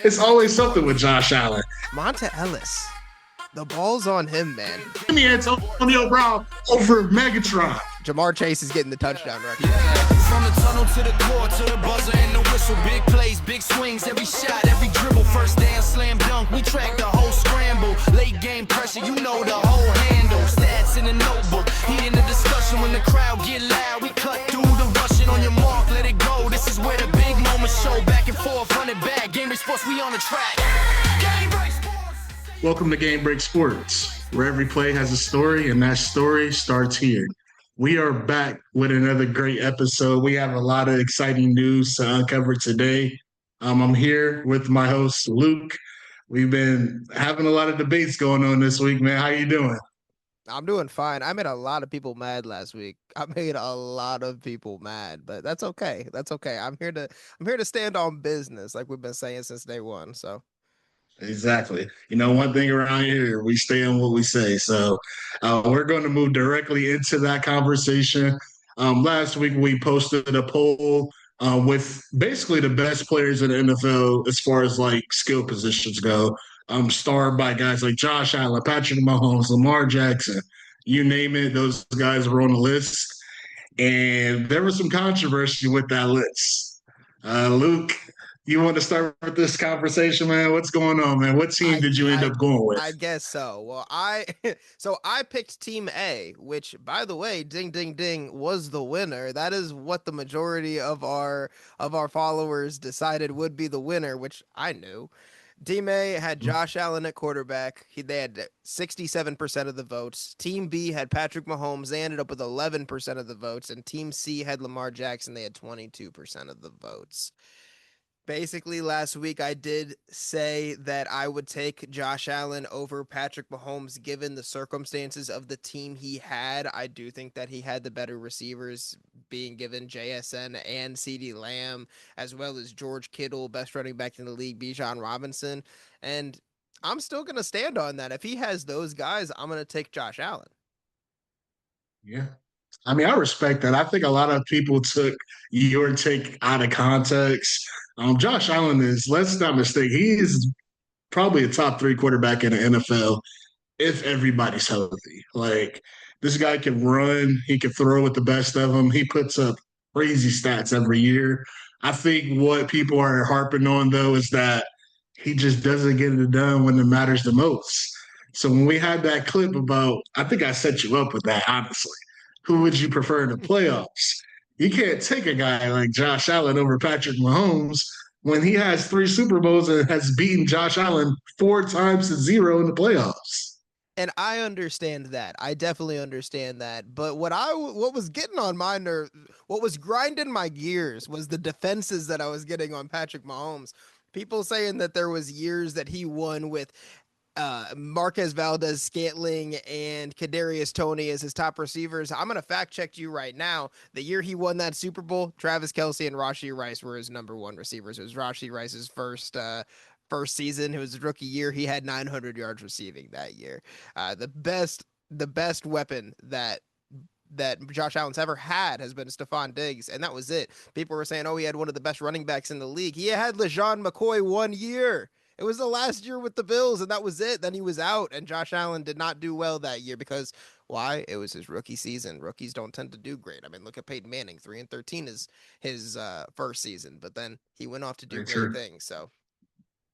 It's always something with Josh Allen. Monta Ellis. The ball's on him, man. Give me Antonio Brown over Megatron. Jamar Chase is getting the touchdown record. From the tunnel to the court, to the buzzer and the whistle. Big plays, big swings, every shot, every dribble. First down, slam dunk, we track the whole scramble. Late game pressure, you know the whole handle. Stats in the notebook, heat in the discussion. When the crowd get loud, we cut through the rushing. On your mark, let it go. This is where the big moments show. Back and forth, run it back. Game Break Sports, we on the track. Game Break Sports. Welcome to Game Break Sports, where every play has a story, and that story starts here. We are back with another great episode. We have a lot of exciting news to uncover today. I'm here with my host, Luke. We've been having a lot of debates going on this week, man. How you doing? I'm doing fine. I made a lot of people mad last week. I made a lot of people mad, but that's okay. That's okay. I'm here to stand on business, like we've been saying since day one. So. Exactly. You know, one thing around here, we stay on what we say. So we're going to move directly into that conversation. Last week, we posted a poll with basically the best players in the NFL as far as like skill positions go, starred by guys like Josh Allen, Patrick Mahomes, Lamar Jackson, you name it. Those guys were on the list. And there was some controversy with that list. Luke, you want to start with this conversation, man? What's going on, man? What team did you end up going with? I guess so. Well, I picked Team A, which, by the way, ding, ding, ding, was the winner. That is what the majority of our followers decided would be the winner, which I knew. Team A had Josh Allen at quarterback. They had 67% of the votes. Team B had Patrick Mahomes. They ended up with 11% of the votes. And Team C had Lamar Jackson. They had 22% of the votes. Basically, last week I did say that I would take Josh Allen over Patrick Mahomes given the circumstances of the team he had. I do think that he had the better receivers, being given JSN and CeeDee Lamb, as well as George Kittle, best running back in the league, Bijan Robinson. And I'm still going to stand on that. If he has those guys, I'm going to take Josh Allen. Yeah. I mean, I respect that. I think a lot of people took your take out of context. Josh Allen is, let's not mistake, he is probably a top 3 quarterback in the NFL if everybody's healthy. Like, this guy can run, he can throw with the best of them. He puts up crazy stats every year. I think what people are harping on, though, is that he just doesn't get it done when it matters the most. So when we had that clip about, I think I set you up with that, honestly. Who would you prefer in the playoffs? You can't take a guy like Josh Allen over Patrick Mahomes when he has 3 Super Bowls and has beaten Josh Allen 4 times to 0 in the playoffs. And I understand that. I definitely understand that. But what was getting on my nerve, what was grinding my gears was the defenses that I was getting on Patrick Mahomes. People saying that there was years that he won with Marquez Valdez-Scantling and Kadarius Toney as his top receivers. I'm going to fact check you right now. The year he won that Super Bowl, Travis Kelce and Rashee Rice were his number 1 receivers. It was Rashee Rice's first season. It was his rookie year. He had 900 yards receiving that year. The best weapon that Josh Allen's ever had has been Stephon Diggs, and that was it. People were saying, oh, he had one of the best running backs in the league. He had LeSean McCoy 1 year. It was the last year with the Bills, and that was it. Then he was out, and Josh Allen did not do well that year because why? It was his rookie season. Rookies don't tend to do great. I mean, look at Peyton Manning. 3-13 is his first season, but then he went off to do great things. So,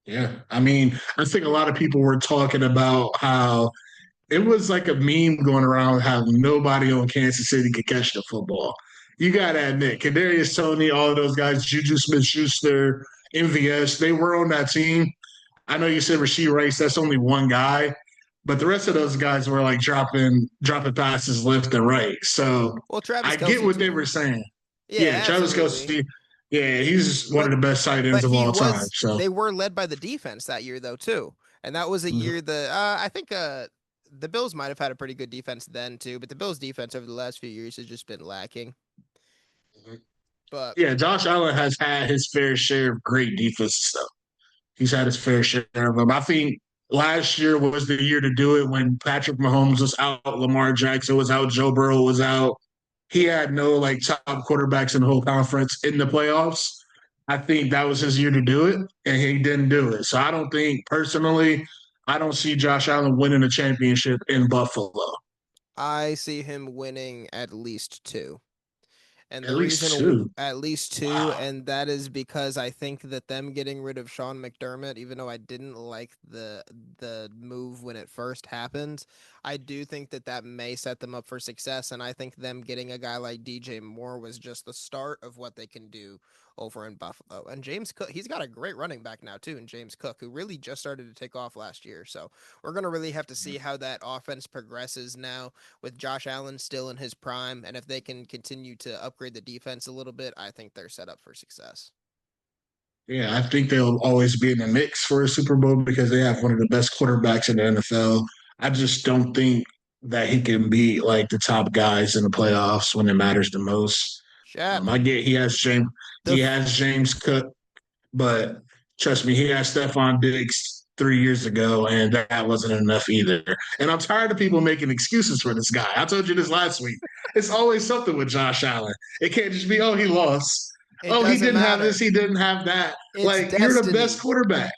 yeah, I mean, I think a lot of people were talking about how it was like a meme going around how nobody on Kansas City could catch the football. You got to admit, Kadarius Toney, all of those guys, Juju Smith-Schuster, MVS, they were on that team. I know you said Rashee Rice, that's only one guy, but the rest of those guys were like dropping passes left and right. So I get what they were saying. Yeah, Travis Kelce, yeah, he's one of the best tight ends of all time. So they were led by the defense that year, though, too. And that was a year that I think the Bills might have had a pretty good defense then, too, but the Bills' defense over the last few years has just been lacking. But yeah, Josh Allen has had his fair share of great defense stuff. He's had his fair share of them. I think last year was the year to do it when Patrick Mahomes was out, Lamar Jackson was out, Joe Burrow was out. He had no like top quarterbacks in the whole conference in the playoffs. I think that was his year to do it, and he didn't do it. So I don't think, personally, I don't see Josh Allen winning a championship in Buffalo. I see him winning at least two. And At the least reason two. at least two, Wow. and that is because I think that them getting rid of Sean McDermott, even though I didn't like the move when it first happened, I do think that that may set them up for success. And I think them getting a guy like DJ Moore was just the start of what they can do over in Buffalo. And James Cook, he's got a great running back now too, and James Cook, who really just started to take off last year. So we're gonna really have to see how that offense progresses now with Josh Allen still in his prime, and if they can continue to upgrade the defense a little bit, I think they're set up for success. Yeah, I think they'll always be in the mix for a Super Bowl because they have one of the best quarterbacks in the NFL. I just don't think that he can be like the top guys in the playoffs when it matters the most. Shep, I get the he has James Cook, but trust me, he had Stephon Diggs 3 years ago, and that wasn't enough either. And I'm tired of people making excuses for this guy. I told you this last week. It's always something with Josh Allen. It can't just be, oh, he lost. it Oh, he doesn't didn't have matter. this, he didn't have that. It's Like, you're the best destiny. quarterback.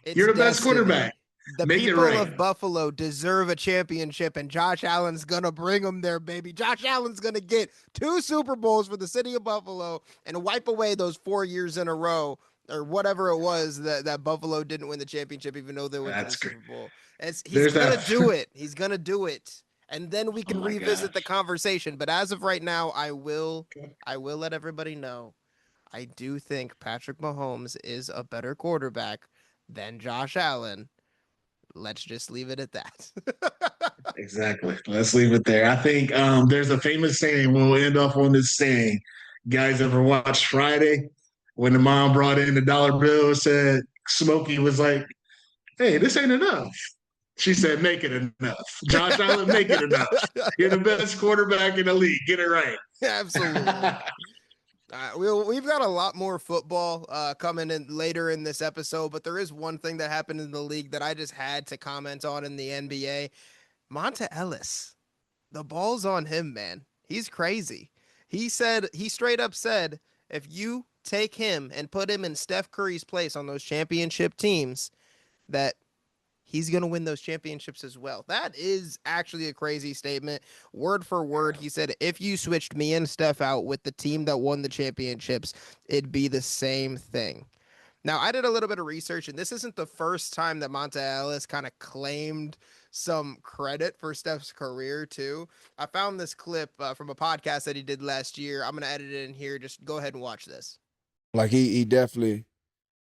It's You're the best quarterback. destiny. The Make it people right. of Buffalo deserve a championship, and Josh Allen's gonna bring them there, baby. Josh Allen's gonna get 2 Super Bowls for the city of Buffalo and wipe away those 4 years in a row or whatever it was that Buffalo didn't win the championship, even though they went to the That's great. Super Bowl. He's There's gonna that. do it. He's gonna do it, and then we Oh can my revisit the gosh. conversation. But as of right now, I will let everybody know. I do think Patrick Mahomes is a better quarterback than Josh Allen. Let's just leave it at that. Exactly. Let's leave it there. I think there's a famous saying. We'll end off on this saying. Guys ever watched Friday when the mom brought in the dollar bill and said Smokey was like, hey, this ain't enough. She said, make it enough. Josh Allen, make it enough. You're the best quarterback in the league. Get it right. Absolutely. We've got a lot more football coming in later in this episode, but there is one thing that happened in the league that I just had to comment on in the NBA. Monta Ellis, the ball's on him, man. He's crazy. He straight up said, if you take him and put him in Steph Curry's place on those championship teams, that he's going to win those championships as well. That is actually a crazy statement. Word for word, he said, if you switched me and Steph out with the team that won the championships, it'd be the same thing. Now, I did a little bit of research, and this isn't the first time that Monta Ellis kind of claimed some credit for Steph's career, too. I found this clip from a podcast that he did last year. I'm going to edit it in here. Just go ahead and watch this. Like, he definitely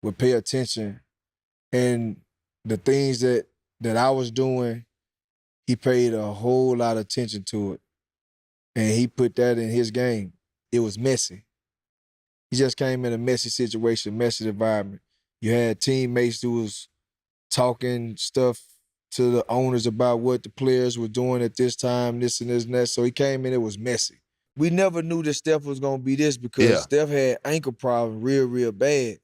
would pay attention. And the things that I was doing, he paid a whole lot of attention to it. And he put that in his game. It was messy. He just came in a messy situation, messy environment. You had teammates who was talking stuff to the owners about what the players were doing at this time, this and this and that. So he came in, it was messy. We never knew that Steph was going to be this because Steph had ankle problems real bad.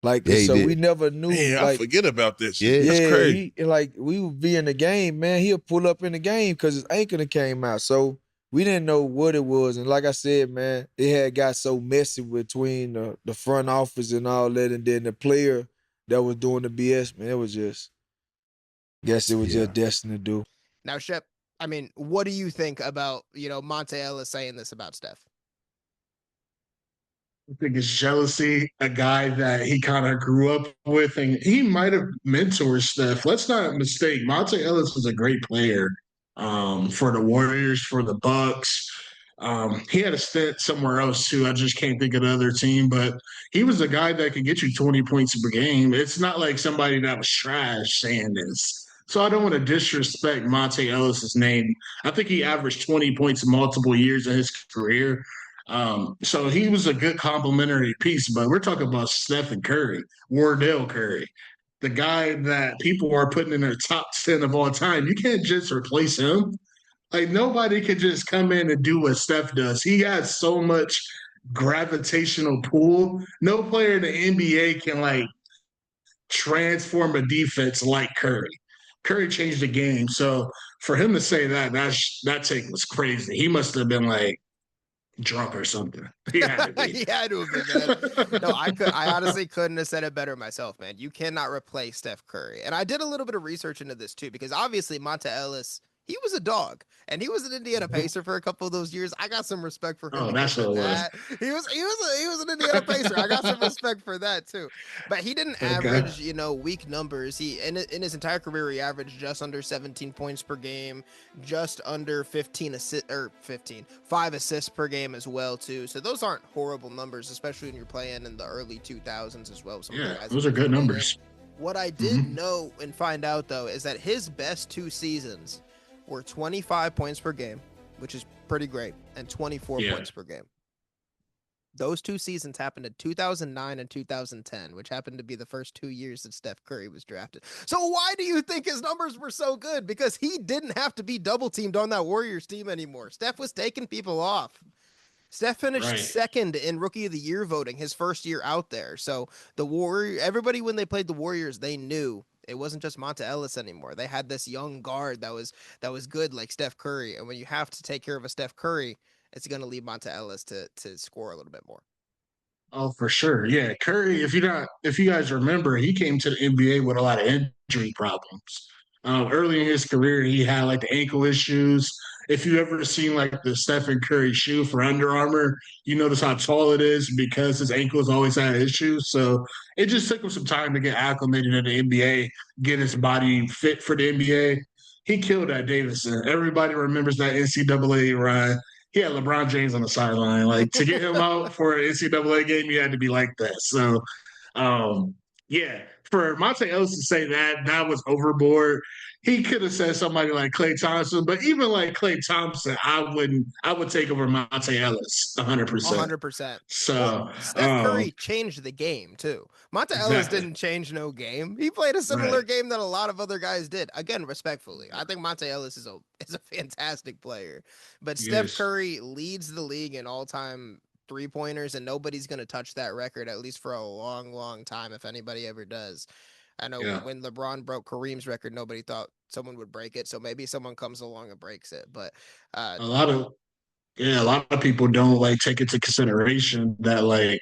Like, yeah, so we never knew. Man, like, I forget about this. Yeah, that's crazy. We would be in the game, man. He'll pull up in the game because his ankle came out. So we didn't know what it was. And like I said, man, it had got so messy between the front office and all that, and then the player that was doing the BS, man. It was just, just destined to do. Now, Shep, I mean, what do you think about, Monta Ellis saying this about Steph? I think it's jealousy, a guy that he kind of grew up with, and he might have mentored Steph. Let's not mistake, Monta Ellis was a great player for the Warriors, for the Bucks. He had a stint somewhere else too. I just can't think of the other team, but he was a guy that could get you 20 points per game. It's not like somebody that was trash saying this. So I don't want to disrespect Monta Ellis's name. I think he averaged 20 points multiple years in his career. So he was a good complimentary piece, but we're talking about Stephen Curry, Wardell Curry, the guy that people are putting in their top 10 of all time. You can't just replace him. Like, nobody can just come in and do what Steph does. He has so much gravitational pull. No player in the NBA can, like, transform a defense like Curry. Curry changed the game. So for him to say that take was crazy. He must have been like, drunk or something. He had to be. He had to have been, man. No, I honestly couldn't have said it better myself, man. You cannot replace Steph Curry. And I did a little bit of research into this too, because obviously Monta Ellis, he was a dog, and he was an Indiana Pacer for a couple of those years. I got some respect for him. Oh, that's what it was. He was an Indiana Pacer. I got some respect for that too. But he didn't average, weak numbers. He in his entire career he averaged just under 17 points per game, just under 5 assists per game as well too. So those aren't horrible numbers, especially when you're playing in the early 2000s as well. Those are good numbers. What I did know and find out though is that his best 2 seasons were 25 points per game, which is pretty great, and 24 points per game. Those 2 seasons happened in 2009 and 2010, which happened to be the first 2 years that Steph Curry was drafted. So why do you think his numbers were so good? Because he didn't have to be double teamed on that Warriors team anymore. Steph was taking people off. Steph finished second in Rookie of the Year voting his first year out there. So everybody when they played the Warriors, they knew it wasn't just Monta Ellis anymore. They had this young guard that was good like Steph Curry. And when you have to take care of a Steph Curry, it's going to leave Monta Ellis to score a little bit more. Oh, for sure. Yeah. Curry, if you guys remember, he came to the NBA with a lot of injury problems. Early in his career, he had like the ankle issues. If you ever seen like the Stephen Curry shoe for Under Armour, you notice how tall it is because his ankles always had issues. So it just took him some time to get acclimated in the NBA, get his body fit for the NBA. He killed at Davidson. Everybody remembers that NCAA run. He had LeBron James on the sideline. Like to get him out for an NCAA game, you had to be like that. So, for Monta Ellis to say that was overboard. He could have said somebody like Klay Thompson, but even like Klay Thompson, I would take over Monta Ellis 100%. 100%. So Steph Curry changed the game too. Monta Ellis didn't change no game. He played a similar game that a lot of other guys did. Again, respectfully, I think Monta Ellis is a fantastic player, but Steph Curry leads the league in all-time 3-pointers, and nobody's going to touch that record, at least for a long, long time, if anybody ever does. I know when LeBron broke Kareem's record, nobody thought someone would break it. So maybe someone comes along and breaks it. But a lot of people don't like take into consideration that like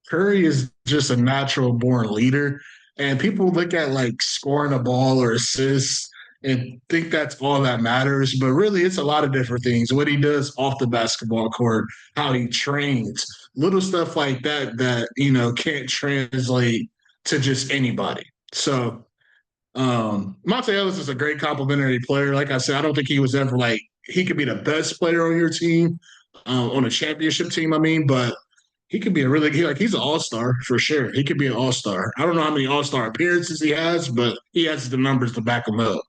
Curry is just a natural born leader. And people look at like scoring a ball or assists and think that's all that matters. But really, it's a lot of different things. What he does off the basketball court, how he trains, little stuff like that, can't translate to just anybody. So Monta Ellis is a great complimentary player. Like I said, I don't think he was ever like he could be the best player on your team, on a championship team, but he could be he's an all-star for sure. He could be an all-star. I don't know how many all-star appearances he has, but he has the numbers to back him up.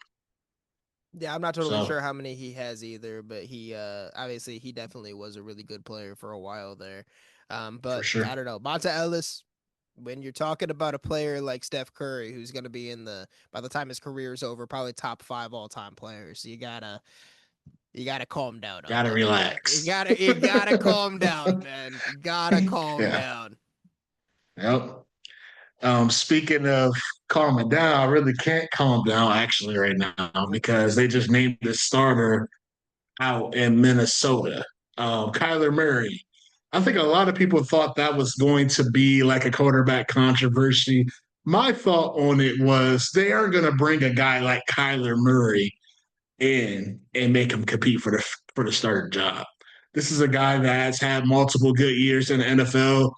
Yeah, I'm not totally sure how many he has either, but he obviously he definitely was a really good player for a while there. But sure. I don't know. Monta Ellis, when you're talking about a player like Steph Curry, who's going to be by the time his career is over, probably top 5 all-time players, you gotta calm down. Gotta relax. You gotta calm down, man. You gotta calm down. Yep. Speaking of calming down, I really can't calm down actually right now because they just named the starter out in Minnesota. Kyler Murray. I think a lot of people thought that was going to be like a quarterback controversy. My thought on it was they aren't going to bring a guy like Kyler Murray in and make him compete for the starting job. This is a guy that has had multiple good years in the NFL.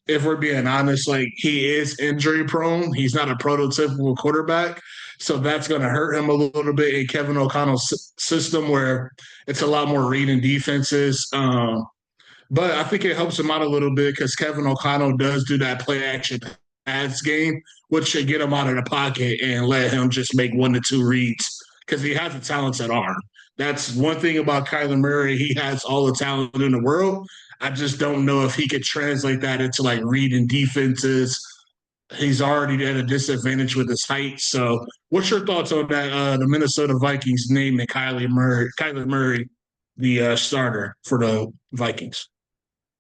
If we're being honest, like he is injury prone. He's not a prototypical quarterback. So that's going to hurt him a little bit in Kevin O'Connell's system where it's a lot more reading defenses. But I think it helps him out a little bit because Kevin O'Connell does do that play action pass game, which should get him out of the pocket and let him just make 1 to 2 reads because he has a talented arm. That's one thing about Kyler Murray. He has all the talent in the world. I just don't know if he could translate that into like reading defenses. He's already at a disadvantage with his height. So what's your thoughts on that? The Minnesota Vikings naming Kyler Murray the starter for the Vikings.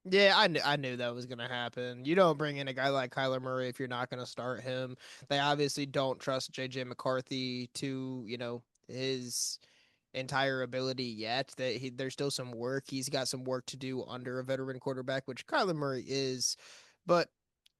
Yeah, I knew that was going to happen. You don't bring in a guy like Kyler Murray if you're not going to start him. They obviously don't trust JJ McCarthy to, his entire ability yet. There's still some work. He's got some work to do under a veteran quarterback, which Kyler Murray is. But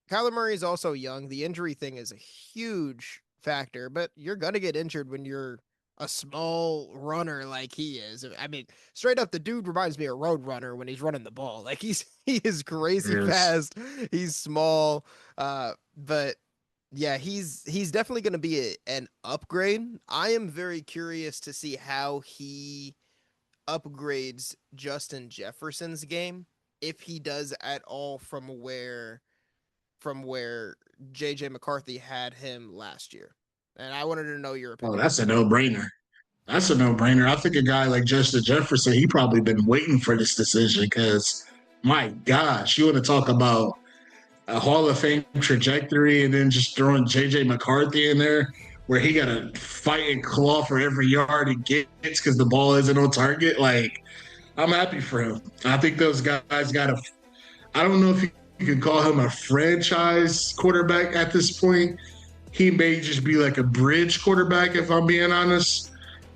Kyler Murray is also young. The injury thing is a huge factor, but you're going to get injured when you're a small runner like he is. I mean, straight up, the dude reminds me of Road Runner when he's running the ball. Like he is crazy fast. He's small, but yeah, he's definitely going to be an upgrade. I am very curious to see how he upgrades Justin Jefferson's game, if he does at all, from where JJ McCarthy had him last year. And I wanted to know your opinion. Oh, that's a no-brainer. That's a no-brainer. I think a guy like Justin Jefferson, he probably been waiting for this decision because, my gosh, you want to talk about a Hall of Fame trajectory and then just throwing JJ McCarthy in there where he got to fight and claw for every yard he gets because the ball isn't on target. Like, I'm happy for him. I think those guys got to – I don't know if you could call him a franchise quarterback at this point. He may just be like a bridge quarterback, if I'm being honest.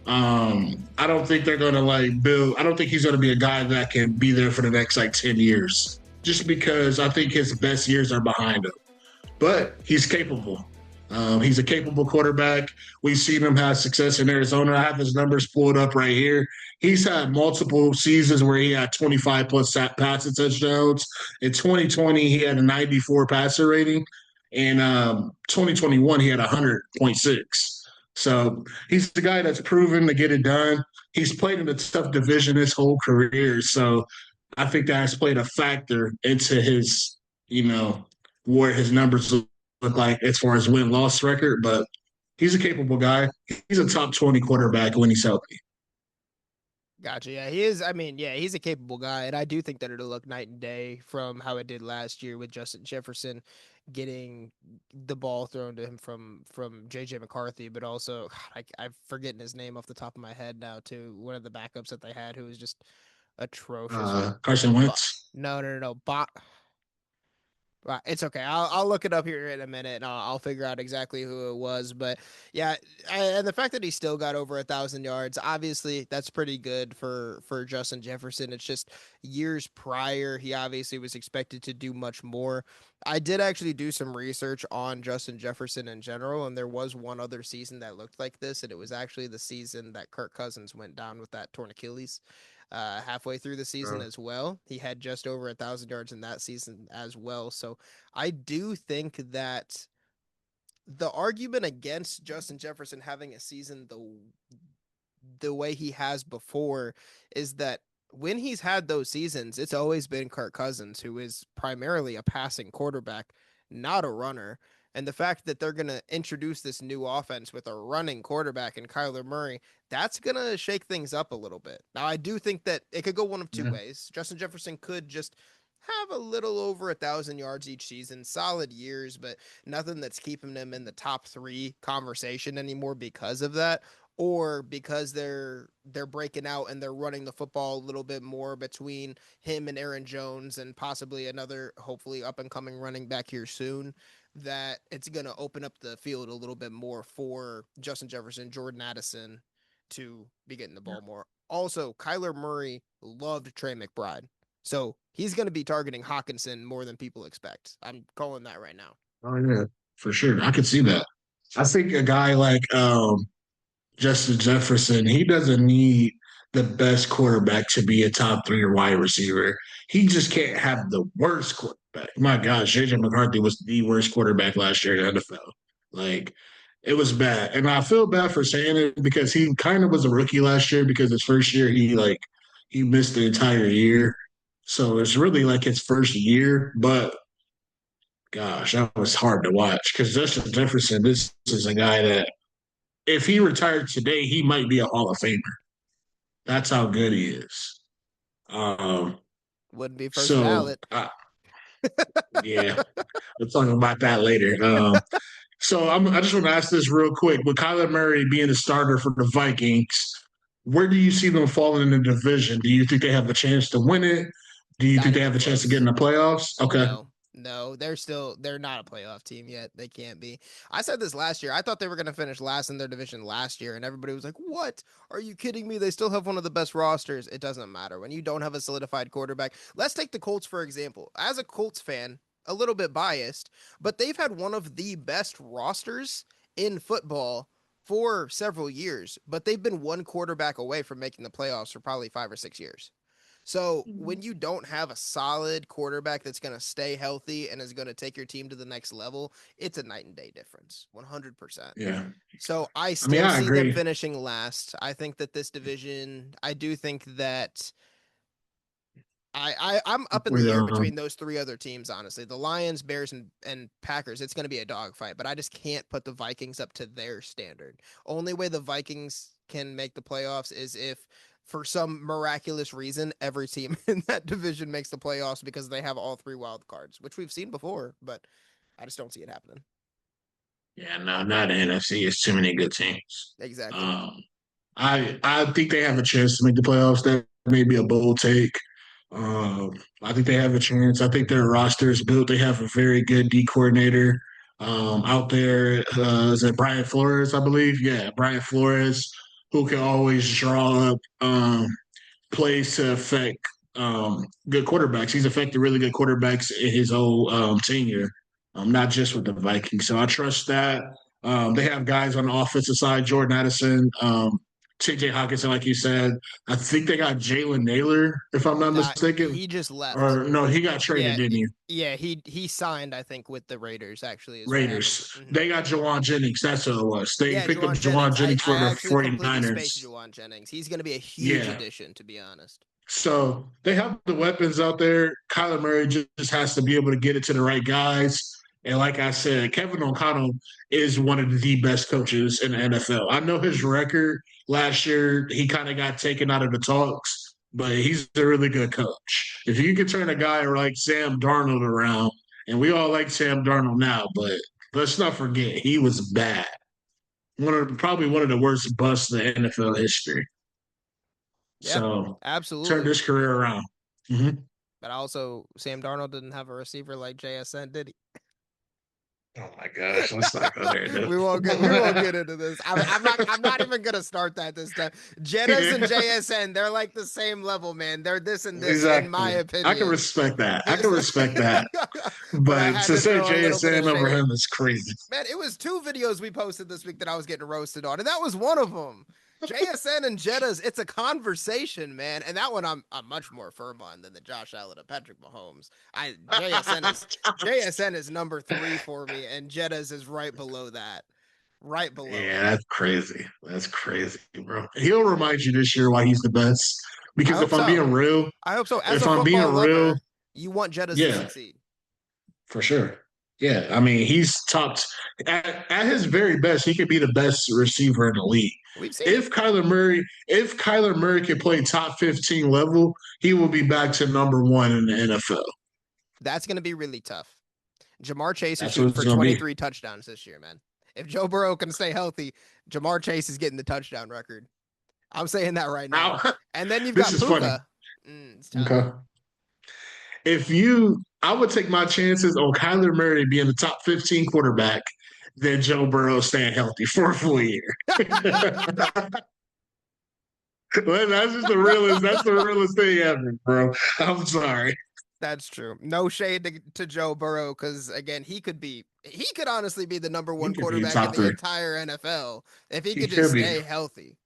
I don't think they're going to build. I don't think he's going to be a guy that can be there for the next 10 years, just because I think his best years are behind him. But he's capable. He's a capable quarterback. We've seen him have success in Arizona. I have his numbers pulled up right here. He's had multiple seasons where he had 25 plus passing touchdowns. In 2020, he had a 94 passer rating. In 2021, he had 100.6. So he's the guy that's proven to get it done. He's played in a tough division his whole career. So I think that has played a factor into his, where his numbers look like as far as win-loss record. But he's a capable guy. He's a top 20 quarterback when he's healthy. Gotcha. Yeah, he is. I mean, yeah, he's a capable guy. And I do think that it'll look night and day from how it did last year with Justin Jefferson getting the ball thrown to him from JJ McCarthy, but also I'm forgetting his name off the top of my head now too. One of the backups that they had who was just atrocious. Carson Wentz. No. It's okay. I'll look it up here in a minute and I'll figure out exactly who it was. But yeah, and the fact that he still got over 1,000 yards, obviously that's pretty good for Justin Jefferson. It's just years prior, he obviously was expected to do much more. I did actually do some research on Justin Jefferson in general, and there was one other season that looked like this, and it was actually the season that Kirk Cousins went down with that torn Achilles. Halfway through the season as well. He had just over 1,000 yards in that season as well. So I do think that the argument against Justin Jefferson having a season the way he has before is that when he's had those seasons, it's always been Kirk Cousins, who is primarily a passing quarterback, not a runner. And the fact that they're going to introduce this new offense with a running quarterback in Kyler Murray, that's going to shake things up a little bit. Now, I do think that it could go one of two ways. Justin Jefferson could just have a little over 1,000 yards each season, solid years, but nothing that's keeping them in the top 3 conversation anymore because of that, or because they're breaking out and they're running the football a little bit more between him and Aaron Jones and possibly another, hopefully up and coming running back here soon, that it's going to open up the field a little bit more for Justin Jefferson, Jordan Addison to be getting the ball more. Also, Kyler Murray loved Trey McBride. So he's going to be targeting Hawkinson more than people expect. I'm calling that right now. Oh, yeah, for sure. I could see that. I think a guy like Justin Jefferson, he doesn't need the best quarterback to be a top 3 or wide receiver. He just can't have the worst quarterback. My gosh, JJ McCarthy was the worst quarterback last year in the NFL. It was bad. And I feel bad for saying it because he kind of was a rookie last year because his first year he missed the entire year. So it's really like his first year, but gosh, that was hard to watch because Justin Jefferson, this is a guy that if he retired today, he might be a Hall of Famer. That's how good he is. Wouldn't be first ballot. Yeah, we'll talk about that later. So I just want to ask this real quick. With Kyler Murray being the starter for the Vikings, where do you see them falling in the division? Do you think they have a chance to win it? Do you think they have a chance to get in the playoffs? Okay. No, they're not a playoff team yet. They can't be. I said this last year. I thought they were going to finish last in their division last year, and everybody was like, "What? Are you kidding me? They still have one of the best rosters." It doesn't matter when you don't have a solidified quarterback. Let's take the Colts for example. As a Colts fan, a little bit biased, but they've had one of the best rosters in football for several years, but they've been one quarterback away from making the playoffs for probably 5 or 6 years. So when you don't have a solid quarterback that's going to stay healthy and is going to take your team to the next level, it's a night and day difference, 100%. Yeah. So I see agree. them finishing last. I think that this division, I do think that I'm up in the air between those three other teams, honestly. The Lions, Bears, and Packers, it's going to be a dogfight, but I just can't put the Vikings up to their standard. Only way the Vikings can make the playoffs is if, for some miraculous reason, every team in that division makes the playoffs because they have all 3 wild cards, which we've seen before, but I just don't see it happening. Yeah, no, not the NFC. It's too many good teams. Exactly. I think they have a chance to make the playoffs. That may be a bold take. I think they have a chance. I think their roster is built. They have a very good D coordinator out there. Is it Brian Flores, I believe? Yeah, Brian Flores, who can always draw up plays to affect good quarterbacks. He's affected really good quarterbacks in his whole tenure, not just with the Vikings. So I trust that. They have guys on the offensive side, Jordan Addison, T.J. Hawkinson, like you said. I think they got Jalen Naylor, if I'm not mistaken. He just left. Or no, he got traded, didn't he? Yeah, he signed, I think, with the Raiders, actually. Raiders. They got Jawan Jennings. That's who it was. They picked up Jawan Jennings for the 49ers. Jawan Jennings. He's going to be a huge addition, to be honest. So they have the weapons out there. Kyler Murray just has to be able to get it to the right guys. And like I said, Kevin O'Connell is one of the best coaches in the NFL. I know his record last year, he kind of got taken out of the talks, but he's a really good coach. If you can turn a guy like Sam Darnold around, and we all like Sam Darnold now, but let's not forget, he was bad. Probably one of the worst busts in the NFL history. Yeah, so absolutely turned his career around. Mm-hmm. But also, Sam Darnold didn't have a receiver like JSN, did he? Oh my gosh, let's not go there. Dude. we won't get into this. I'm not even gonna start that this time. Jettas and JSN, they're like the same level, man. They're this and this, in my opinion. I can respect that. But to say JSN over him is crazy. Man, it was 2 videos we posted this week that I was getting roasted on, and that was one of them. JSN and Jettas, it's a conversation, man. And that one I'm much more firm on than the Josh Allen and Patrick Mahomes. JSN is number 3 for me, and Jettas is right below that. Right below. Yeah, that's crazy. That's crazy, bro. He'll remind you this year why he's the best. Because if I'm being real, I hope so. If I'm being real, you want Jettas to succeed. For sure. Yeah, I mean, he's topped at his very best. He could be the best receiver in the league. If Kyler Murray can play top 15 level, he will be back to number 1 in the NFL. That's going to be really tough. Jamar Chase is shooting for 23 touchdowns this year, man. If Joe Burrow can stay healthy, Jamar Chase is getting the touchdown record. I'm saying that right now. And then you've got Puka. Okay. I would take my chances on Kyler Murray being the top 15 quarterback than Joe Burrow staying healthy for a full year. Well, that's just the realest. That's the realest thing ever, bro. I'm sorry. That's true. No shade to Joe Burrow, because again, he could honestly be the number 1 quarterback in the entire NFL if he could just stay healthy.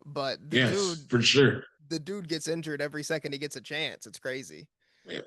But dude, for sure, the dude gets injured every second he gets a chance. It's crazy. Yeah.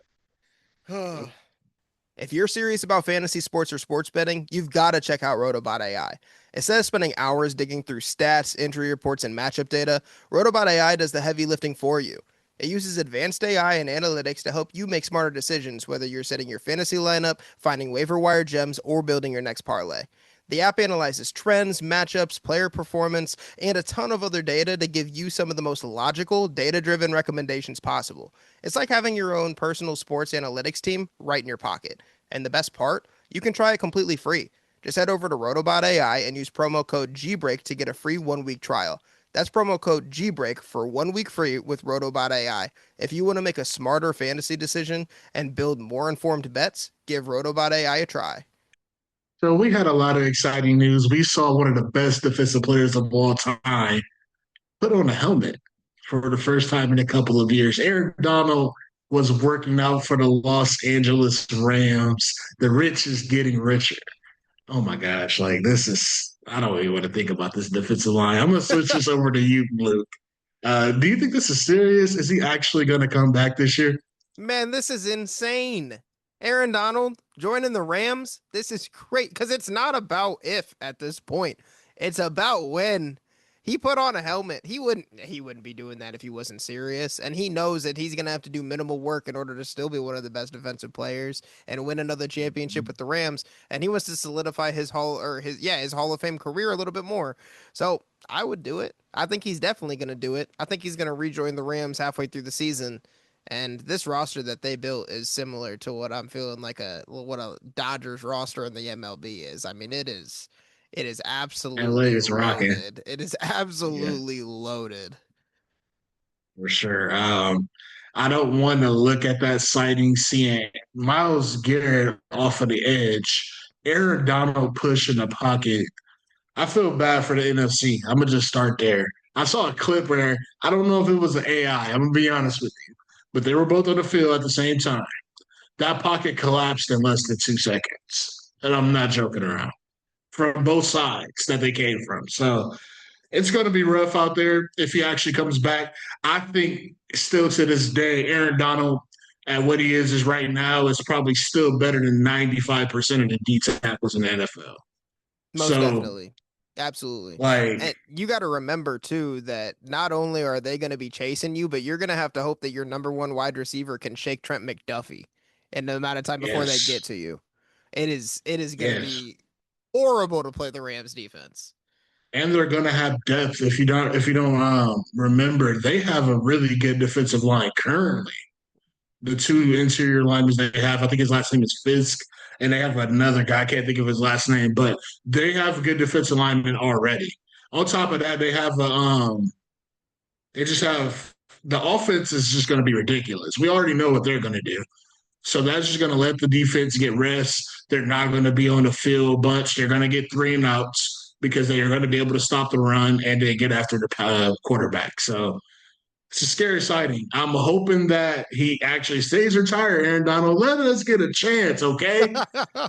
If you're serious about fantasy sports or sports betting, you've got to check out Rotobot AI. Instead of spending hours digging through stats, injury reports, and matchup data, Rotobot AI does the heavy lifting for you. It uses advanced AI and analytics to help you make smarter decisions, whether you're setting your fantasy lineup, finding waiver wire gems, or building your next parlay. The app analyzes trends, matchups, player performance, and a ton of other data to give you some of the most logical, data-driven recommendations possible. It's like having your own personal sports analytics team right in your pocket. And the best part, you can try it completely free. Just head over to Rotobot AI and use promo code GBREAK to get a free 1-week trial. That's promo code GBREAK for 1 week free with Rotobot AI. If you want to make a smarter fantasy decision and build more informed bets, give Rotobot AI a try. So we had a lot of exciting news. We saw one of the best defensive players of all time put on a helmet for the first time in a couple of years. Aaron Donald was working out for the Los Angeles Rams. The rich is getting richer. Oh my gosh, like this is, I don't even want to think about this defensive line. I'm going to switch this over to you, Luke. Do you think this is serious? Is he actually going to come back this year? Man, this is insane. Aaron Donald joining the Rams. This is great because it's not about if at this point. It's about when. He put on a helmet. He wouldn't be doing that if he wasn't serious. And he knows that he's gonna have to do minimal work in order to still be one of the best defensive players and win another championship with the Rams. And he wants to solidify his Hall of Fame career a little bit more. So I would do it. I think he's definitely gonna do it. I think he's gonna rejoin the Rams halfway through the season. And this roster that they built is similar to what I'm feeling like what a Dodgers roster in the MLB is. I mean, it is absolutely loaded. It is absolutely loaded. For sure. I don't want to look at that sighting, seeing Myles Garrett off of the edge, Aaron Donald push in the pocket. I feel bad for the NFC. I'm going to just start there. I saw a clip where I don't know if it was an AI. I'm going to be honest with you. But they were both on the field at the same time. That pocket collapsed in less than 2 seconds. And I'm not joking around. From both sides that they came from. So it's going to be rough out there if he actually comes back. I think still to this day, Aaron Donald at what he is right now is probably still better than 95% of the D tackles in the NFL. Most definitely. Absolutely. And you got to remember, too, that not only are they going to be chasing you, but you're going to have to hope that your number one wide receiver can shake Trent McDuffie in the amount of time before they get to you. It is going to be horrible to play the Rams defense. And they're going to have depth. If you don't remember, they have a really good defensive line currently. The 2 interior linemen they have, I think his last name is Fisk, and they have another guy, I can't think of his last name, but they have a good defensive lineman already. On top of that, they have they just have the offense is just going to be ridiculous. We already know what they're going to do. So that's just going to let the defense get rest. They're not going to be on the field bunch. They're going to get 3 and outs because they are going to be able to stop the run and they get after the quarterback. So it's a scary sighting. I'm hoping that he actually stays retired, Aaron Donald. Let us get a chance, okay?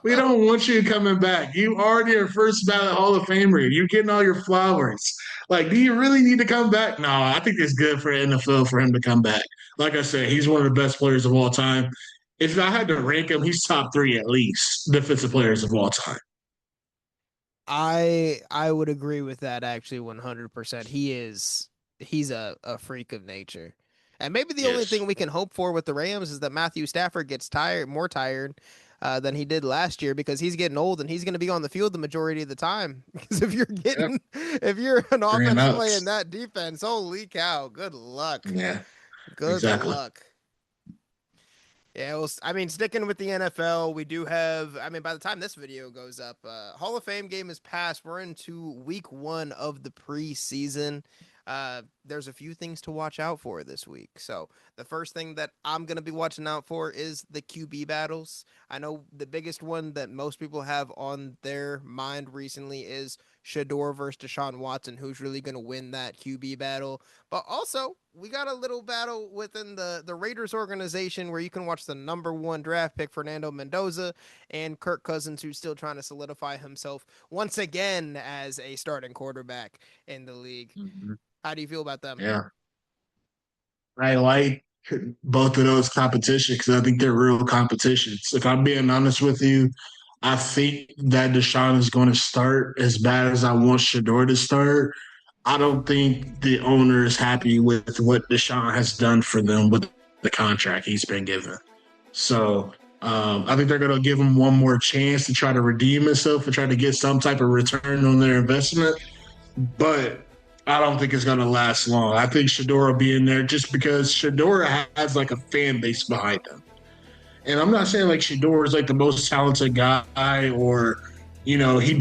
We don't want you coming back. You already a first-ballot Hall of Famer. You're getting all your flowers. Like, do you really need to come back? No, I think it's good for the NFL for him to come back. Like I said, he's one of the best players of all time. If I had to rank him, he's top 3 at least defensive players of all time. I would agree with that actually 100%. He's a freak of nature. And maybe the only thing we can hope for with the Rams is that Matthew Stafford gets more tired than he did last year because he's getting old and he's going to be on the field the majority of the time. Because if you're an offense playing that defense, holy cow, good luck. Yeah. Good luck. Yeah, well, I mean, sticking with the NFL, we do have, I mean, by the time this video goes up, Hall of Fame game is passed. We're into week 1 of the preseason. There's a few things to watch out for this week. So the first thing that I'm going to be watching out for is the QB battles. I know the biggest one that most people have on their mind recently is Sheduer versus Deshaun Watson, who's really going to win that QB battle. But also, we got a little battle within the Raiders organization where you can watch the number 1 draft pick, Fernando Mendoza, and Kirk Cousins, who's still trying to solidify himself once again as a starting quarterback in the league. Mm-hmm. How do you feel about them? Yeah. I like both of those competitions because I think they're real competitions. If I'm being honest with you, I think that Deshaun is going to start as bad as I want Sheduer to start. I don't think the owner is happy with what Deshaun has done for them with the contract he's been given. So I think they're going to give him one more chance to try to redeem himself and try to get some type of return on their investment. But I don't think it's going to last long. I think Sheduer will be in there just because Sheduer has like a fan base behind him. And I'm not saying like Sheduer is like the most talented guy or, you know, he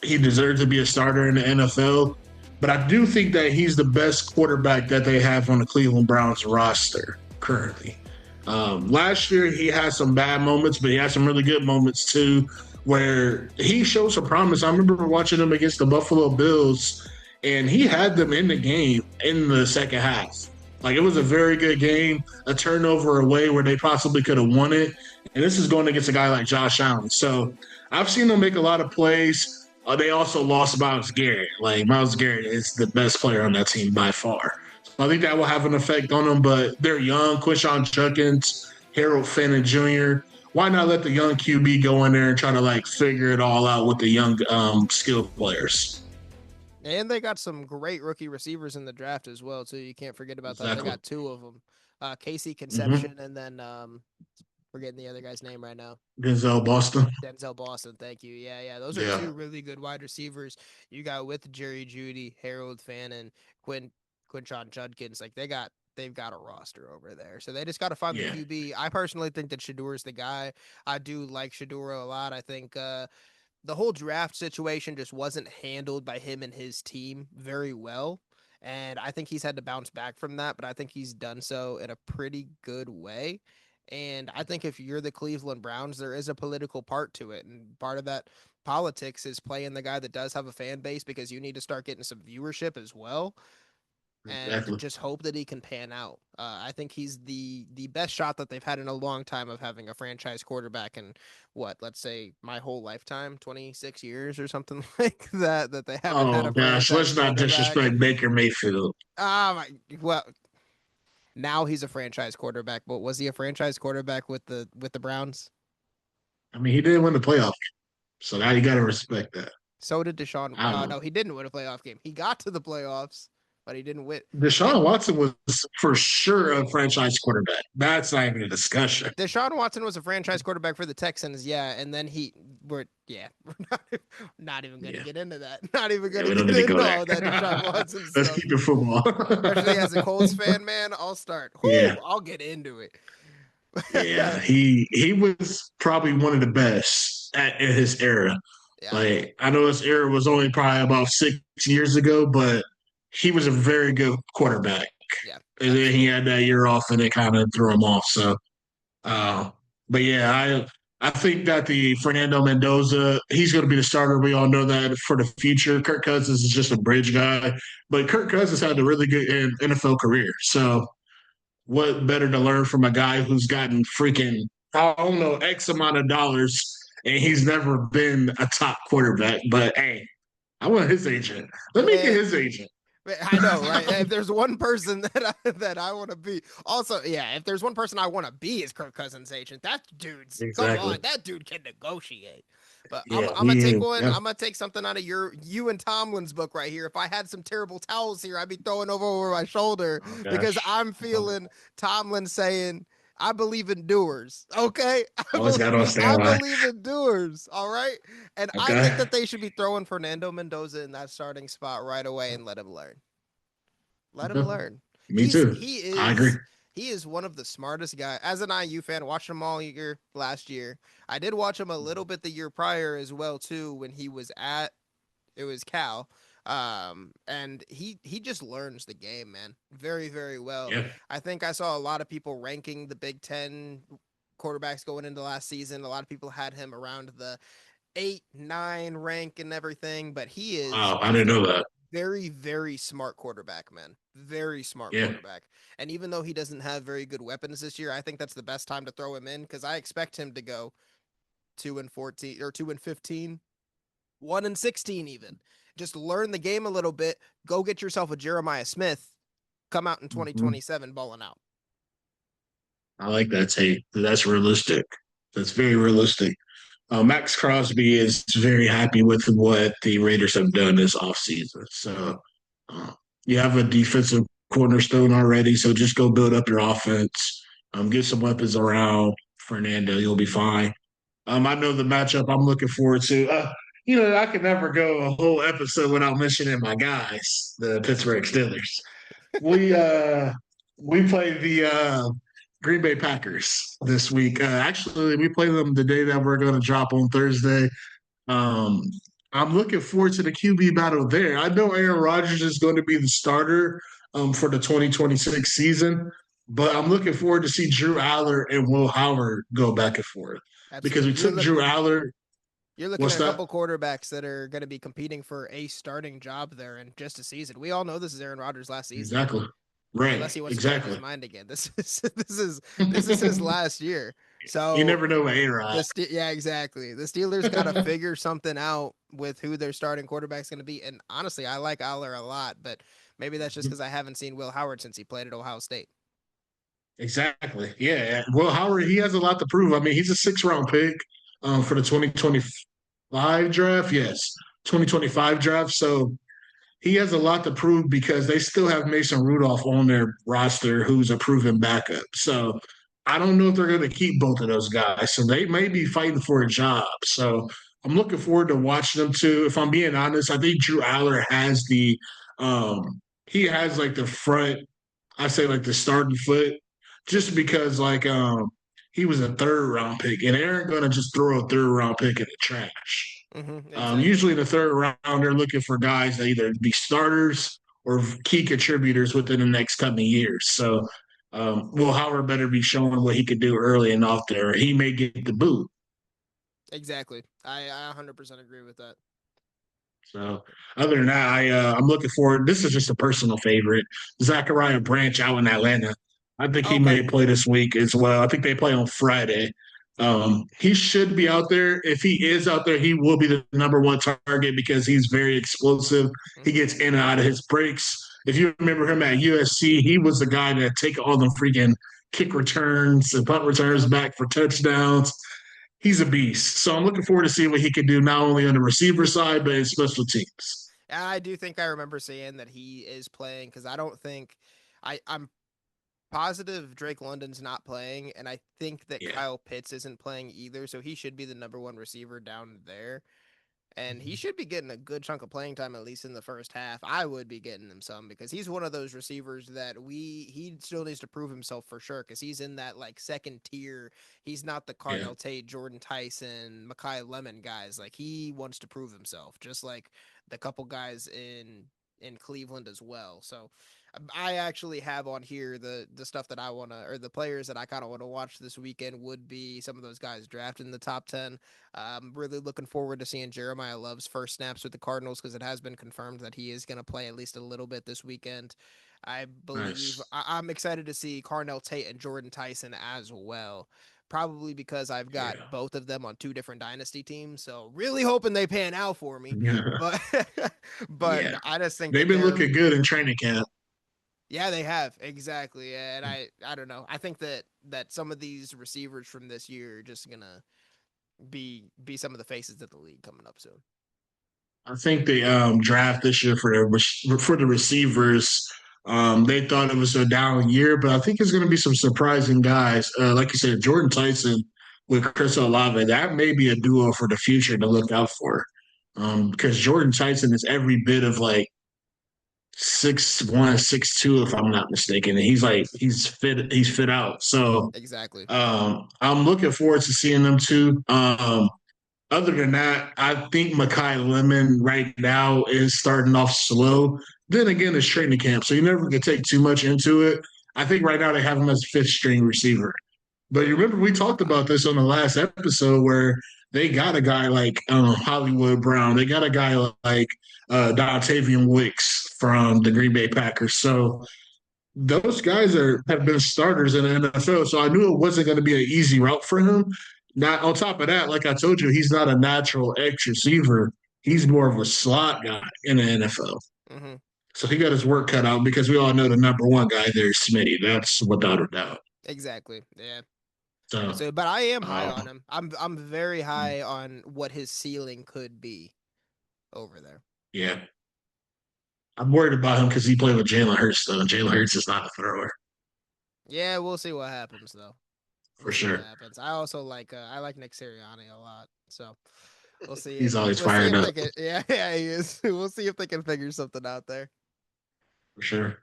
deserves to be a starter in the NFL. but I do think that he's the best quarterback that they have on the Cleveland Browns roster currently. Last year, he had some bad moments, but he had some really good moments too, where he showed some promise. I remember watching him against the Buffalo Bills, and he had them in the game in the second half. Like, it was a very good game, a turnover away where they possibly could have won it. And this is going against a guy like Josh Allen. So I've seen them make a lot of plays. They also lost Myles Garrett. Like, Myles Garrett is the best player on that team by far. So I think that will have an effect on them, but they're young. Quishon Judkins, Harold Fenton Jr. Why not let the young QB go in there and try to, like, figure it all out with the young skilled players? And they got some great rookie receivers in the draft as well, too. You can't forget about that. They got two of them. Casey Conception and then forgetting the other guy's name right now. Denzel Boston. Thank you. Yeah. Those are two really good wide receivers. You got with Jerry Jeudy, Harold Fannin, Quinshon Judkins. Like, they've got a roster over there. So they just got to find the QB. I personally think that Sheduer is the guy. I do like Sheduer a lot. I think the whole draft situation just wasn't handled by him and his team very well. And I think he's had to bounce back from that, but I think he's done so in a pretty good way. And I think if you're the Cleveland Browns, there is a political part to it. And part of that politics is playing the guy that does have a fan base, because you need to start getting some viewership as well. And just hope that he can pan out. I think he's the best shot that they've had in a long time of having a franchise quarterback in let's say my whole lifetime, 26 years or something like that they haven't had a franchise. Let's not disrespect Baker Mayfield. Now he's a franchise quarterback, but was he a franchise quarterback with the Browns? I mean, he didn't win the playoff game, so now you got to respect that. So did Deshaun. No, he didn't win a playoff game. He got to the playoffs, but he didn't win. Deshaun Watson was for sure a franchise quarterback. That's not even a discussion. Deshaun Watson was a franchise quarterback for the Texans, and then we're not even going to get into that. Not even going to get into all that Deshaun Watson stuff. Let's keep it football. Especially as a Colts fan, man, I'll start. I'll get into it. Yeah, he was probably one of the best in his era. Yeah. Like, I know his era was only probably about 6 years ago, but he was a very good quarterback. Yeah. And then he had that year off and it kind of threw him off. So, but yeah, I think that the Fernando Mendoza, he's going to be the starter. We all know that for the future. Kirk Cousins is just a bridge guy. But Kirk Cousins had a really good NFL career. So what better to learn from a guy who's gotten freaking, I don't know, X amount of dollars, and he's never been a top quarterback. But, hey, I want his agent. Let me get his agent. I know, right? If there's one person that I want to be, also, if there's one person I want to be is Kirk Cousins' agent. That dude's come on, that dude can negotiate. But I'm gonna take one. Yeah. I'm gonna take something out of you and Tomlin's book right here. If I had some terrible towels here, I'd be throwing over my shoulder because I'm feeling Tomlin saying, "I believe in doers." Okay, I believe in doers. All right, and I think that they should be throwing Fernando Mendoza in that starting spot right away and let him learn. Let him learn. Me too. I agree. He is one of the smartest guys. As an IU fan, watched him all year last year. I did watch him a little bit the year prior as well too when he was it was Cal. And he just learns the game, man, very, very well. Yeah. I think I saw a lot of people ranking the Big Ten quarterbacks going into last season. A lot of people had him around the 8-9 rank and everything, but he is. Oh, I didn't know that. Very, very smart quarterback, man. Very smart quarterback. And even though he doesn't have very good weapons this year, I think that's the best time to throw him in because I expect him to go 2-14 or 2-15, 1-16 even. Just learn the game a little bit. Go get yourself a Jeremiah Smith. Come out in 2027 balling out. I like that take. That's realistic. That's very realistic. Max Crosby is very happy with what the Raiders have done this offseason. So you have a defensive cornerstone already, so just go build up your offense. Get some weapons around Fernando. You'll be fine. I know the matchup I'm looking forward to. I could never go a whole episode without mentioning my guys, the Pittsburgh Steelers. We play the Green Bay Packers this week. Actually, we play them the day that we're going to drop on Thursday. I'm looking forward to the QB battle there. I know Aaron Rodgers is going to be the starter for the 2026 season, but I'm looking forward to see Drew Allar and Will Howard go back and forth because we Absolutely. took Drew Allar. You're looking What's at a that? couple quarterbacks that are going to be competing for a starting job there in just a season. We all know this is Aaron Rodgers' last season, Exactly. Right. unless he wants to change his Exactly. mind again. This is his last year. You So never know with A-Rod. yeah, exactly. The Steelers got to figure something out with who their starting quarterback's going to be. And honestly, I like Aller a lot, but maybe that's just because I haven't seen Will Howard since he played at Ohio State. Exactly. Yeah. Well, Howard, he has a lot to prove. I mean, he's a 6th-round pick for the 2025 draft. Yes, 2025 draft. So he has a lot to prove because they still have Mason Rudolph on their roster, who's a proven backup. So I don't know if they're going to keep both of those guys. So they may be fighting for a job. So I'm looking forward to watching them too. If I'm being honest, I think Drew Aller has he has like the front, I say like the starting foot, just because he was a 3rd-round pick, and they aren't going to just throw a 3rd-round pick in the trash. Exactly. Usually in the 3rd round, they're looking for guys that either be starters or key contributors within the next coming years. So Will Howard better be showing what he could do early and off there. He may get the boot. Exactly. I 100% agree with that. So other than that, I'm looking forward. This is just a personal favorite. Zachariah Branch out in Atlanta. I think he may play this week as well. I think they play on Friday. He should be out there. If he is out there, he will be the #1 target because he's very explosive. He gets in and out of his breaks. If you remember him at USC, he was the guy that take all the freaking kick returns and punt returns back for touchdowns. He's a beast. So I'm looking forward to seeing what he can do not only on the receiver side, but in special teams. I do think I remember saying that he is playing because I don't think I'm positive Drake London's not playing, and I think that Kyle Pitts isn't playing either, so he should be the #1 receiver down there. And he should be getting a good chunk of playing time, at least in the first half. I would be getting him some because he's one of those receivers that he still needs to prove himself for sure because he's in that like second tier. He's not the Carnell Tate, Jordyn Tyson, Mekhi Lemon guys. Like he wants to prove himself, just like the couple guys in Cleveland as well. So I actually have on here the stuff that I want to, or the players that I kind of want to watch this weekend would be some of those guys drafted in the top 10. I'm really looking forward to seeing Jeremiyah Love's first snaps with the Cardinals because it has been confirmed that he is going to play at least a little bit this weekend. I believe I'm excited to see Carnell Tate and Jordyn Tyson as well. Probably because I've got both of them on 2 different dynasty teams, so really hoping they pan out for me. But I just think they've been looking good in training camp. Yeah, they have. Exactly. And I don't know. I think that some of these receivers from this year are just going to be some of the faces of the league coming up soon. I think the draft this year for the receivers, they thought it was a down year, but I think it's going to be some surprising guys. Like you said, Jordyn Tyson with Chris Olave, that may be a duo for the future to look out for. Because Jordyn Tyson is every bit of like 6'1", 6'2", if I'm not mistaken. And he's fit out. So exactly. I'm looking forward to seeing them too. Other than that, I think Mekhi Lemon right now is starting off slow. Then again, it's training camp, so you never can take too much into it. I think right now they have him as 5th-string receiver. But you remember we talked about this on the last episode where they got a guy like Hollywood Brown. They got a guy like Dontavian Wicks from the Green Bay Packers. So those guys have been starters in the NFL. So I knew it wasn't going to be an easy route for him. Not on top of that, like I told you, he's not a natural X receiver. He's more of a slot guy in the NFL. Mm-hmm. So he got his work cut out because we all know the #1 guy there is Smitty. That's without a doubt. Exactly. Yeah. So but I am high on him. I'm very high on what his ceiling could be over there. Yeah. I'm worried about him because he played with Jalen Hurts, though. Jalen Hurts is not a thrower. Yeah, we'll see what happens, though. For sure. Happens. I also like Nick Sirianni a lot, so we'll see. He's always fired up. Yeah, he is. We'll see if they can figure something out there. For sure.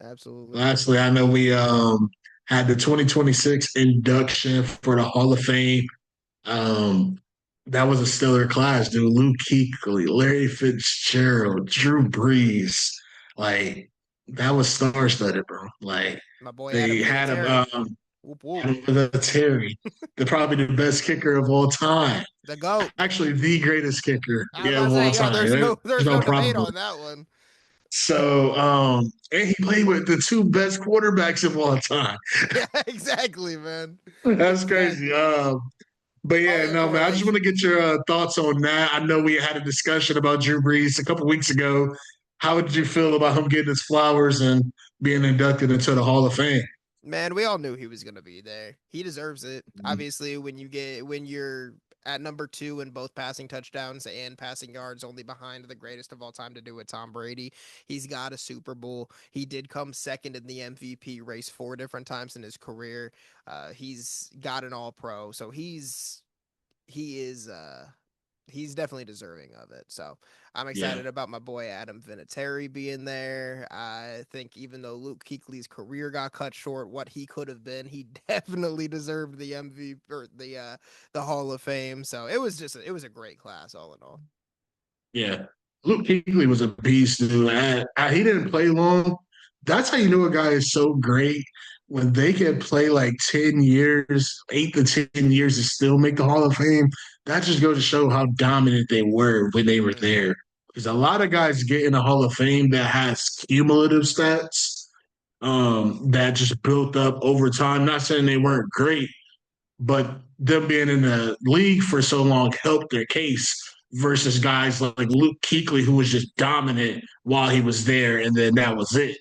Absolutely. Lastly, I know we had the 2026 induction for the Hall of Fame. that was a stellar class, dude. Luke Kuechly, Larry Fitzgerald, Drew Brees. Like, that was star-studded, bro. Like, My boy Adam they had Vinatieri. him, Whoop whoop. Adam Vinatieri, the probably the best kicker of all time. The GOAT. Actually, the greatest kicker, I was yeah, about to of all say, yo, time. there's There's no no debate problem. on that one. So, and he played with the two best quarterbacks of all time. Yeah, exactly, man. That's crazy. Exactly. But yeah, All no, man. I just want to correlation. get your thoughts on that. I know we had a discussion about Drew Brees a couple weeks ago. How did you feel about him getting his flowers and being inducted into the Hall of Fame? Man, we all knew he was gonna be there. He deserves it. Obviously, when you're at number 2 in both passing touchdowns and passing yards, only behind the greatest of all time to do it, Tom Brady. He's got a Super Bowl. He did come second in the MVP race 4 different times in his career. He's got an All-Pro, so he is he's definitely deserving of it. So I'm Yeah, excited about my boy Adam Vinatieri being there. I think even though Luke Kuechly's career got cut short, what he could have been, he definitely deserved the MVP or the Hall of Fame. So it was a great class all in all. yeah. Luke Kuechly was a beast, dude. He didn't play long. That's how you know a guy is so great when they can play like 10 years, 8 to 10 years, and still make the Hall of Fame. That just goes to show how dominant they were when they were Mm-hmm. there. Because a lot of guys get in the Hall of Fame that has cumulative stats that just built up over time. Not saying they weren't great, but them being in the league for so long helped their case versus guys like Luke Kuechly, who was just dominant while he was there, and then that was it.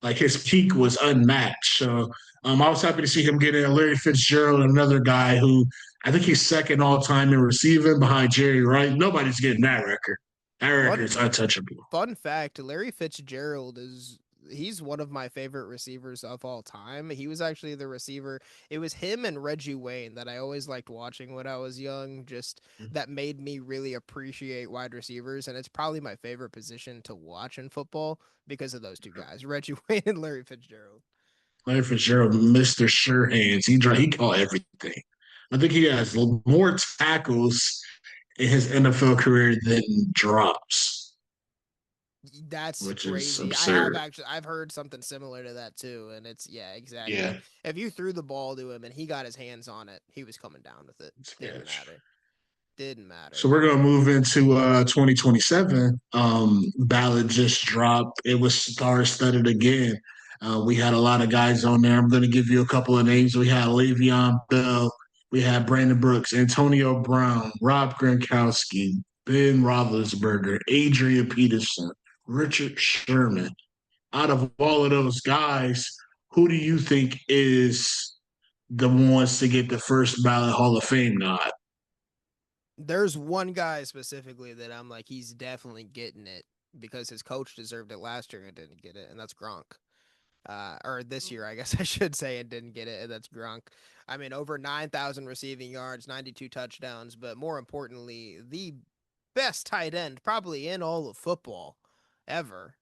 Like his peak was unmatched. So I was happy to see him get in. Larry Fitzgerald, another guy who I think he's second all time in receiving behind Jerry Rice. Nobody's getting that record. That Fun record's untouchable. fun fact, Larry Fitzgerald he's one of my favorite receivers of all time. He was actually the receiver. It was him and Reggie Wayne that I always liked watching when I was young, just that made me really appreciate wide receivers, and it's probably my favorite position to watch in football because of those two guys, Reggie Wayne and Larry Fitzgerald. Larry Fitzgerald, Mr. Sure Hands. He caught everything. I think he has more tackles in his NFL career than drops, That's which is crazy. absurd. I've heard something similar to that too, and it's yeah, exactly. Yeah, If you threw the ball to him and he got his hands on it, he was coming down with it. Didn't sketch. matter. Didn't matter. So we're gonna move into 2027. Ballot just dropped. It was star-studded again. We had a lot of guys on there. I'm gonna give you a couple of names. We had Le'Veon Bell. We had Brandon Brooks, Antonio Brown, Rob Gronkowski, Ben Roethlisberger, Adrian Peterson, Richard Sherman. Out of all of those guys, who do you think is the ones to get the first ballot Hall of Fame nod? There's one guy specifically that I'm like, he's definitely getting it because his coach deserved it last year and didn't get it, and that's Gronk. Or this year, I guess I should say, and didn't get it, and that's Gronk. I mean, over 9,000 receiving yards, 92 touchdowns, but more importantly, the best tight end probably in all of football ever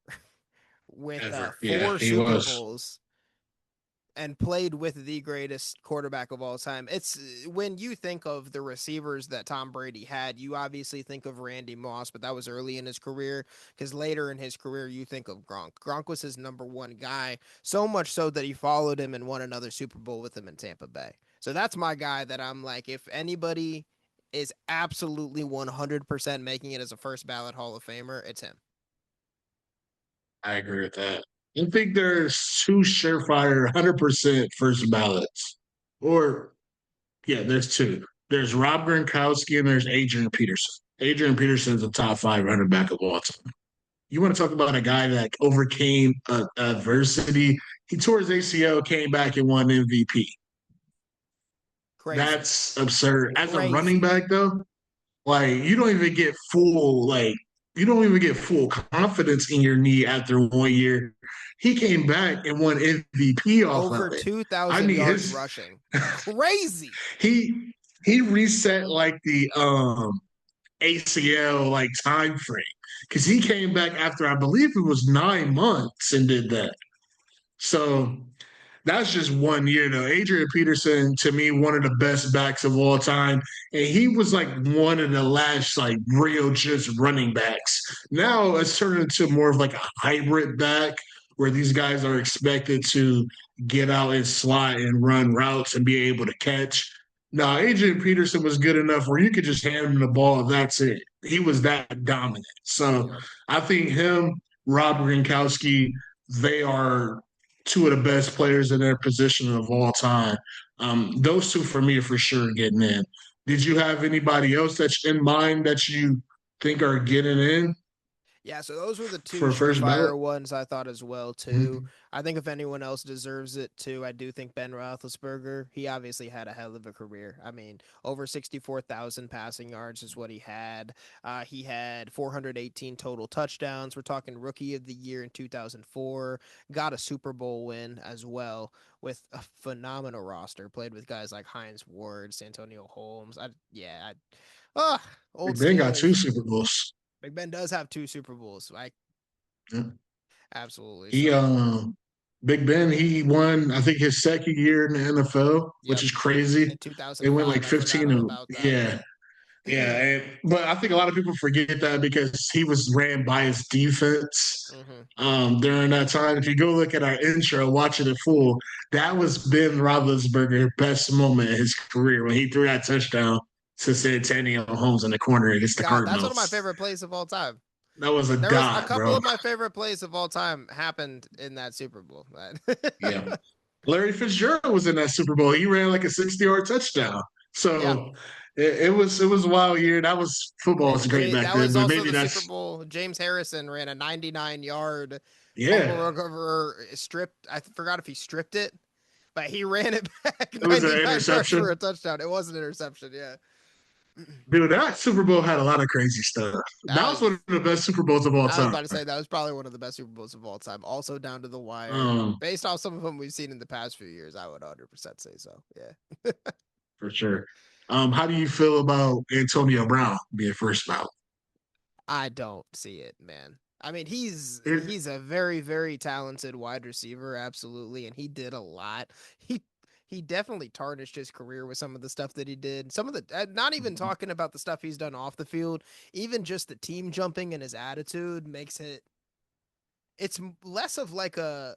with Ever. Yeah, 4 he Super was. Bowls and played with the greatest quarterback of all time. It's when you think of the receivers that Tom Brady had, you obviously think of Randy Moss, but that was early in his career because later in his career, you think of Gronk. Gronk was his number 1 guy, so much so that he followed him and won another Super Bowl with him in Tampa Bay. So that's my guy that I'm like, if anybody is absolutely 100% making it as a first ballot Hall of Famer, it's him. I agree with that. I think there's two surefire 100% first ballots. Or, yeah, there's two. There's Rob Gronkowski and there's Adrian Peterson. Adrian Peterson is a top 5 running back of all time. You want to talk about a guy that overcame adversity? He tore his ACL, came back and won MVP. Crazy. That's absurd. As a running Crazy. back, though, like you don't even get full confidence in your knee after 1 year. He came back and won MVP off Over of it. 2,000 yards His rushing. Crazy. he he reset like the ACL like time frame because he came back after I believe it was 9 months and did that. So that's just 1 year though. Adrian Peterson, to me, one of the best backs of all time, and he was like one of the last like real just running backs. Now it's turned into more of like a hybrid back where these guys are expected to get out and slot and run routes and be able to catch. Now, Adrian Peterson was good enough where you could just hand him the ball. That's it. He was that dominant. So I think him, Rob Gronkowski, they are two of the best players in their position of all time. Those two for me are for sure getting in. Did you have anybody else that's in mind that you think are getting in? Yeah, so those were the two For first surefire ballot? ones I thought as well too. I think if anyone else deserves it too, I do think Ben Roethlisberger. He obviously had a hell of a career. I mean, over 64,000 passing yards is what he had. He had 418 total touchdowns. We're talking Rookie of the Year in 2004. Got a Super Bowl win as well with a phenomenal roster. Played with guys like Hines Ward, Santonio Holmes. Old Ben got Steelers. 2 Super Bowls. Big Ben does have 2 Super Bowls. Yeah. Absolutely. He Big Ben, he won, I think, his second year in the NFL, which is crazy. In 2005, They went like 15 and about that. Yeah. But I think a lot of people forget that because he was ran by his defense during that time. If you go look at our intro, watch it in full, that was Ben Roethlisberger's best moment in his career when he threw that touchdown to Santonio Holmes in the corner against the Cardinals. That's one of my favorite plays of all time. That was a couple of my favorite plays of all time happened in that Super Bowl. Yeah. Larry Fitzgerald was in that Super Bowl. He ran like a 60-yard touchdown. So it was a wild year. That was football was great back then. Was but also maybe the that's Super Bowl. James Harrison ran a 99-yard stripped. I forgot if he stripped it, but he ran it back. It was an interception for a touchdown. It was an interception. Yeah. Dude, that Super Bowl had a lot of crazy stuff. That was one of the best Super Bowls of all time. I was about to say that was probably one of the best Super Bowls of all time. Also down to the wire. Based off some of them we've seen in the past few years, I would 100% say so. Yeah. For sure. How do you feel about Antonio Brown being first ballot? I don't see it, man. I mean, he's a very, very talented wide receiver, absolutely, and he did a lot. He definitely tarnished his career with some of the stuff that he did. Some of the, not even talking about the stuff he's done off the field, even just the team jumping and his attitude makes it's less of like a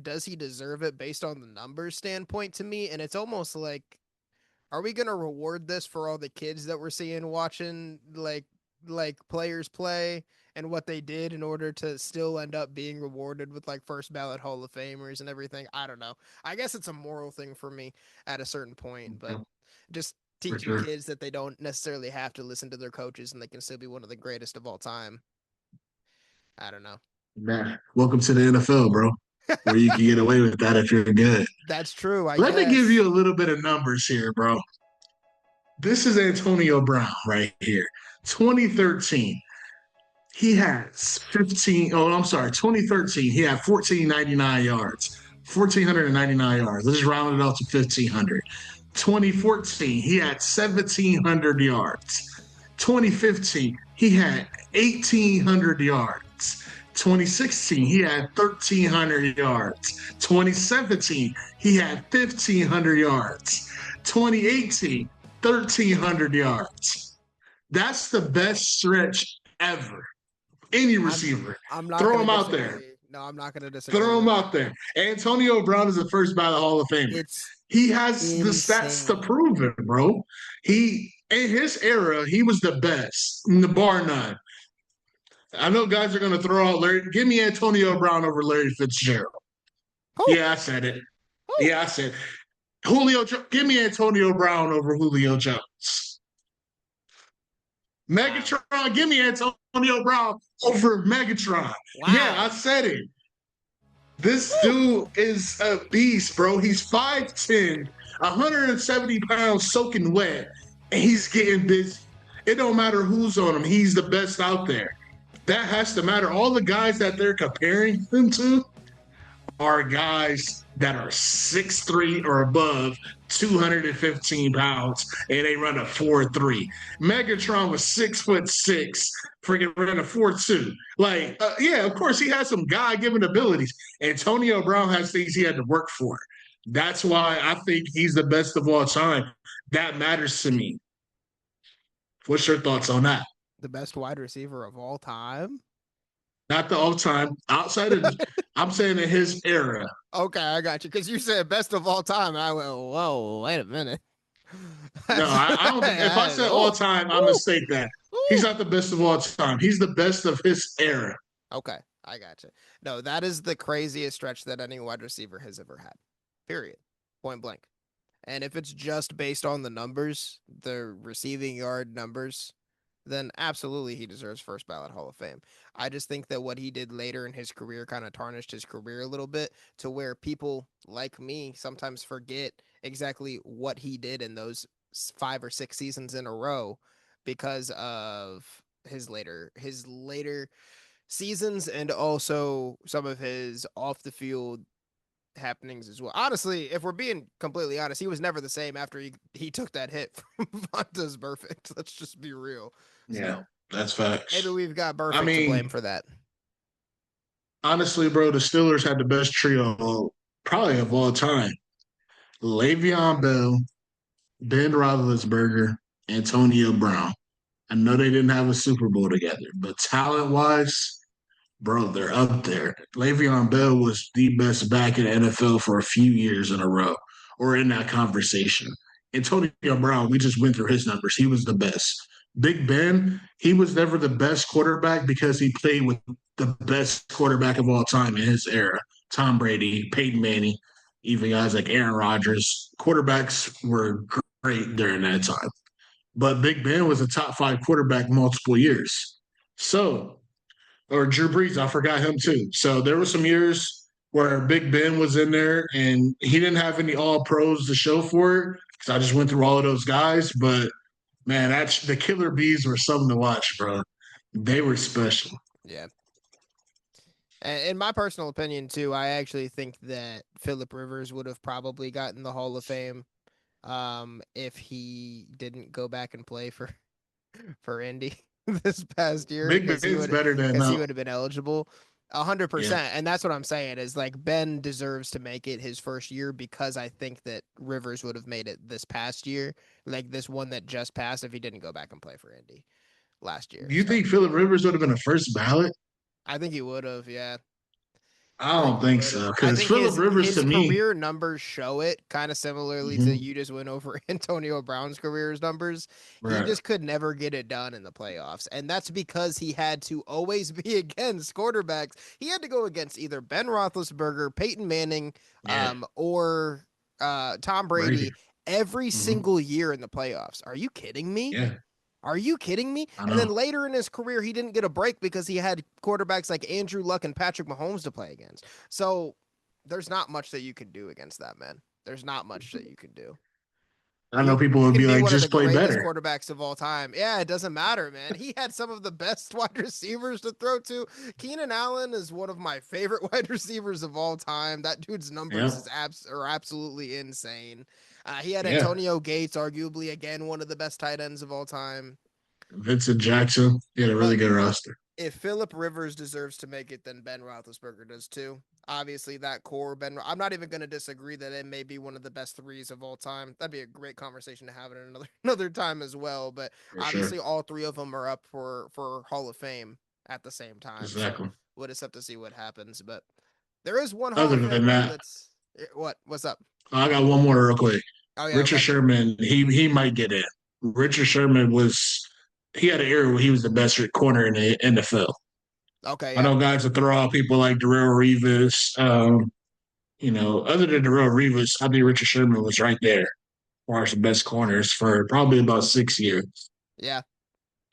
does he deserve it based on the numbers standpoint to me. And it's almost like, are we going to reward this for all the kids that we're seeing watching like players play and what they did in order to still end up being rewarded with like first ballot Hall of Famers and everything? I don't know. I guess it's a moral thing for me at a certain point, but just teaching kids that they don't necessarily have to listen to their coaches and they can still be one of the greatest of all time. I don't know. Man, welcome to the NFL, bro, where you can get away with that if you're good. That's true. Let me give you a little bit of numbers here, bro. This is Antonio Brown right here. 2013. He has 2013, he had 1,499 yards. 1,499 yards. Let's just round it out to 1,500. 2014, he had 1,700 yards. 2015, he had 1,800 yards. 2016, he had 1,300 yards. 2017, he had 1,500 yards. 2018, 1,300 yards. That's the best stretch ever. Any receiver. I'm not throw him disagree. out there. No, I'm not going to disagree. Throw him out there. Antonio Brown is a first ballot Hall of Famer. He has the stats to prove it, bro. In his era, he was the best, bar none. I know guys are going to throw out Larry. Give me Antonio Brown over Larry Fitzgerald. Yeah, I said it. Yeah, I said it. Give me Antonio Brown over Julio Jones. Megatron, give me Antonio Brown over Megatron. Wow. Yeah, I said it. This dude is a beast, bro. He's 5'10", 170 pounds soaking wet, and he's getting busy. It don't matter who's on him. He's the best out there. That has to matter. All the guys that they're comparing him to are guys that are 6'3" or above, 215 pounds, and they run a 4.3. Megatron was 6'6", freaking ran a 4.2. Yeah, of course he has some God-given abilities. Antonio Brown has things he had to work for. That's why I think he's the best of all time. That matters to me. What's your thoughts on that? The best wide receiver of all time? Not the all time. Outside of, I'm saying in his era. Okay, I got you. Because you said best of all time. And I went, whoa, wait a minute. No, I don't think, if I said all time, I mistake that. He's not the best of all time. He's the best of his era. Okay, I got you. No, that is the craziest stretch that any wide receiver has ever had. Period. Point blank. And if it's just based on the numbers, the receiving yard numbers, then absolutely he deserves first ballot Hall of Fame. I just think that what he did later in his career kind of tarnished his career a little bit to where people like me sometimes forget exactly what he did in those 5 or 6 seasons in a row because of his later seasons and also some of his off the field happenings as well. Honestly, if we're being completely honest, he was never the same after he took that hit from Vonta's Perfect. Let's just be real. Yeah, that's facts. Maybe we've got Perfect to blame for that. Honestly, bro, the Steelers had the best trio probably of all time. Le'Veon Bell, Ben Roethlisberger, Antonio Brown. I know they didn't have a Super Bowl together, but talent-wise, bro, they're up there. Le'Veon Bell was the best back in the NFL for a few years in a row, or in that conversation. Antonio Brown, we just went through his numbers. He was the best. Big Ben, he was never the best quarterback because he played with the best quarterback of all time in his era. Tom Brady, Peyton Manning, even guys like Aaron Rodgers. Quarterbacks were great during that time. But Big Ben was a top 5 quarterback multiple years. So, or Drew Brees, I forgot him too. So there were some years where Big Ben was in there and he didn't have any all pros to show for it because I just went through all of those guys. But man, the Killer Bees were something to watch, bro. They were special. Yeah. And in my personal opinion, too, I actually think that Phillip Rivers would have probably gotten the Hall of Fame if he didn't go back and play for Indy this past year. Big Ben's better than because he would have been eligible. 100%. And that's what I'm saying is like Ben deserves to make it his first year because I think that Rivers would have made it this past year, like this one that just passed if he didn't go back and play for Indy last year. Do you think Phillip Rivers would have been a first ballot? I think he would have, yeah. I don't think so. Because Phillip Rivers his to me, career numbers show it kind of similarly to you just went over Antonio Brown's career's numbers. Right. He just could never get it done in the playoffs. And that's because he had to always be against quarterbacks. He had to go against either Ben Roethlisberger, Peyton Manning, or Tom Brady every single year in the playoffs. Are you kidding me? Yeah. Are you kidding me? And then later in his career, he didn't get a break because he had quarterbacks like Andrew Luck and Patrick Mahomes to play against. So there's not much that you can do against that, man. There's not much that you can do. I know people would be like, just play better. Quarterbacks of all time. Yeah, it doesn't matter, man. He had some of the best wide receivers to throw to. Keenan Allen is one of my favorite wide receivers of all time. That dude's numbers are absolutely insane. He had Antonio Gates, arguably, again, one of the best tight ends of all time. Vincent Jackson. He had a really good roster. If Phillip Rivers deserves to make it, then Ben Roethlisberger does too. Obviously, that core, I'm not even going to disagree that it may be one of the best threes of all time. That'd be a great conversation to have at another time as well. But obviously, all three of them are up for Hall of Fame at the same time. Exactly. So we'll just have to see what happens. But there is one Hall of Fame that's what's up? I got one more real quick. Oh, yeah, Richard Sherman, he might get in. Richard Sherman he had an era where he was the best corner in the NFL. Okay. Yeah. I know guys that throw out people like Darrelle Revis. Other than Darrelle Revis, I think Richard Sherman was right there as far as the best corners for probably about 6 years. Yeah.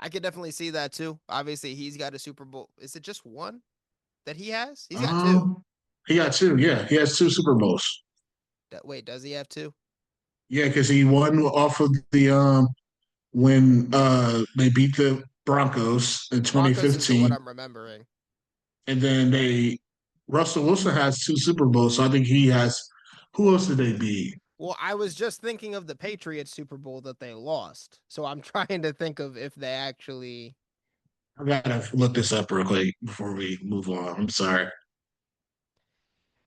I could definitely see that too. Obviously, he's got a Super Bowl. Is it just one that he has? He's got 2. He got 2, yeah. He has 2 Super Bowls. Wait, does he have 2? Yeah, because he won off of the when they beat the Broncos in 2015. What I'm remembering. And then Russell Wilson has 2 Super Bowls, so I think he has. Who else did they beat? Well, I was just thinking of the Patriots Super Bowl that they lost, so I'm trying to think of if they actually. I gotta look this up real quick before we move on. I'm sorry.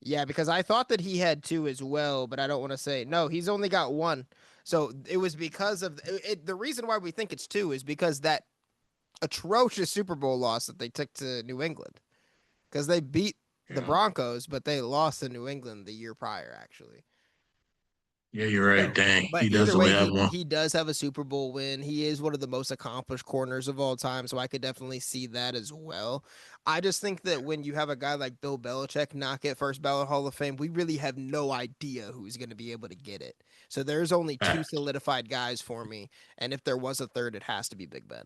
Yeah, because I thought that he had 2 as well, but I don't want to say. No, he's only got 1. So it was because of it. The reason why we think it's 2 is because that atrocious Super Bowl loss that they took to New England. Because they beat the Broncos, but they lost to New England the year prior, actually. Yeah, you're right. Dang, But he does either only way, have one. he does have a Super Bowl win. He is one of the most accomplished corners of all time, so I could definitely see that as well. I just think that when you have a guy like Bill Belichick not get first ballot Hall of Fame, we really have no idea who's going to be able to get it. So there's only 2 solidified guys for me, and if there was a third, it has to be Big Ben.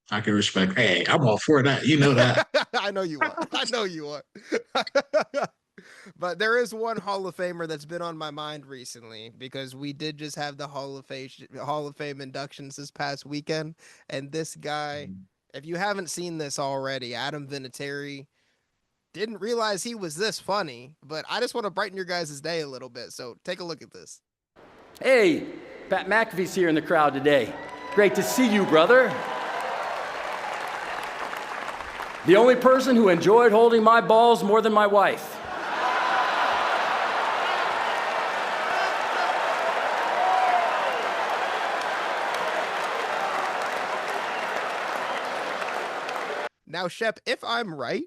I can respect. Hey, I'm all for that. You know that. I know you are. I know you are. But there is one Hall of Famer that's been on my mind recently because we did just have the Hall of Fame inductions this past weekend, and this guy, if you haven't seen this already, Adam Vinatieri, didn't realize he was this funny, but I just want to brighten your guys' day a little bit. So take a look at this. Hey, Pat McAfee's here in the crowd today. Great to see you, brother. The only person who enjoyed holding my balls more than my wife. Now, Shep, if I'm right,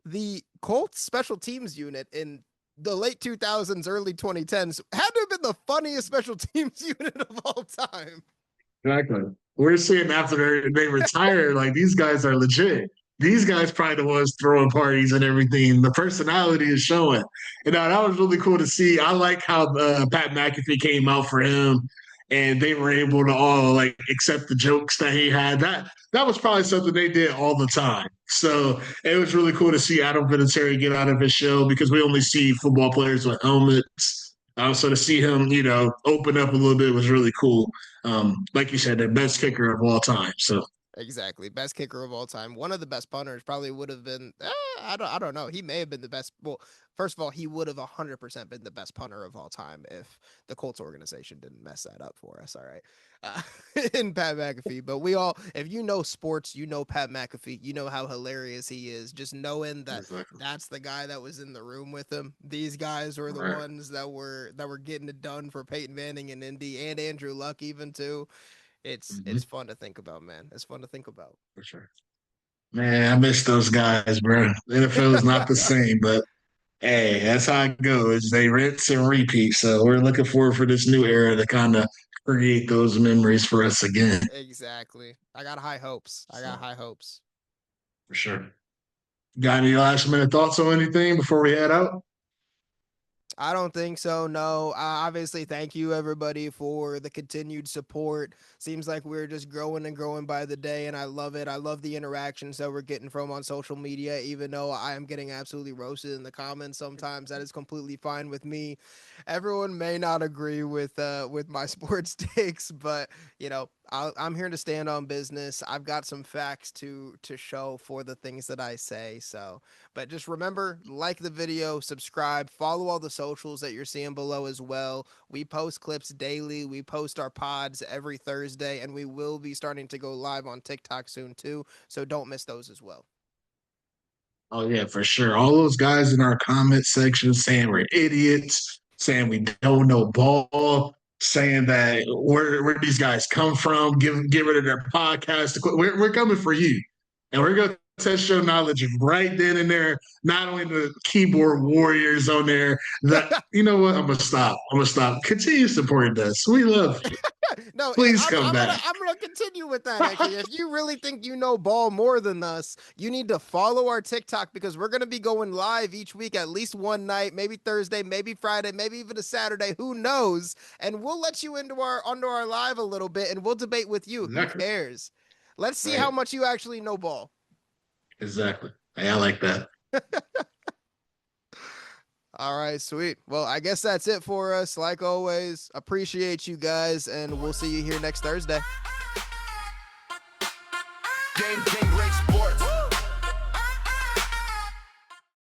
the Colts special teams unit in the late 2000s, early 2010s had to have been the funniest special teams unit of all time. Exactly. We're seeing after they retire, like these guys are legit. These guys probably the ones throwing parties and everything. The personality is showing. And that was really cool to see. I like how Pat McAfee came out for him and they were able to all like accept the jokes that he had. That was probably something they did all the time. So it was really cool to see Adam Vinatieri get out of his shell because we only see football players with helmets. So to see him, open up a little bit was really cool. Like you said, the best kicker of all time. So exactly, best kicker of all time. One of the best punters probably would have been. I don't know. He may have been the best. Well, first of all, he would have 100% been the best punter of all time if the Colts organization didn't mess that up for us. All right, in Pat McAfee. But if you know sports, you know Pat McAfee. You know how hilarious he is. Just knowing that that's the guy that was in the room with him. These guys were the ones that were getting it done for Peyton Manning and Indy and Andrew Luck even too. It's fun to think about, man. It's fun to think about. For sure. Man, I miss those guys, bro. The NFL is not the same, but hey, that's how it goes. They rinse and repeat. So we're looking forward for this new era to kind of create those memories for us again. Exactly. I got high hopes. For sure. Got any last minute thoughts on anything before we head out? I don't think so. No. Obviously, thank you everybody for the continued support. Seems like we're just growing and growing by the day, and I love it. I love the interactions that we're getting from on social media, even though I am getting absolutely roasted in the comments sometimes. That is completely fine with me. Everyone may not agree with my sports takes, but I'm here to stand on business. I've got some facts to show for the things that I say. So, but just remember, like the video, subscribe, follow all the socials that you're seeing below as well. We post clips daily. We post our pods every Thursday, and we will be starting to go live on TikTok soon too. So don't miss those as well. Oh yeah, for sure. All those guys in our comment section saying we're idiots, saying we don't know ball, saying that where these guys come from, get rid of their podcast. We're coming for you, and we're going to test your knowledge right then and there. Not only the keyboard warriors on there. That you know what? I'm gonna stop. Continue supporting us. We love you. No, please come back. I'm gonna continue with that. Actually, if you really think you know ball more than us, you need to follow our TikTok because we're gonna be going live each week, at least one night, maybe Thursday, maybe Friday, maybe even a Saturday. Who knows? And we'll let you into our live a little bit, and we'll debate with you. Exactly. Who cares? Let's see how much you actually know ball. Exactly. Hey, I like that. All right, sweet. Well, I guess that's it for us. Like always, appreciate you guys, and we'll see you here next Thursday. Game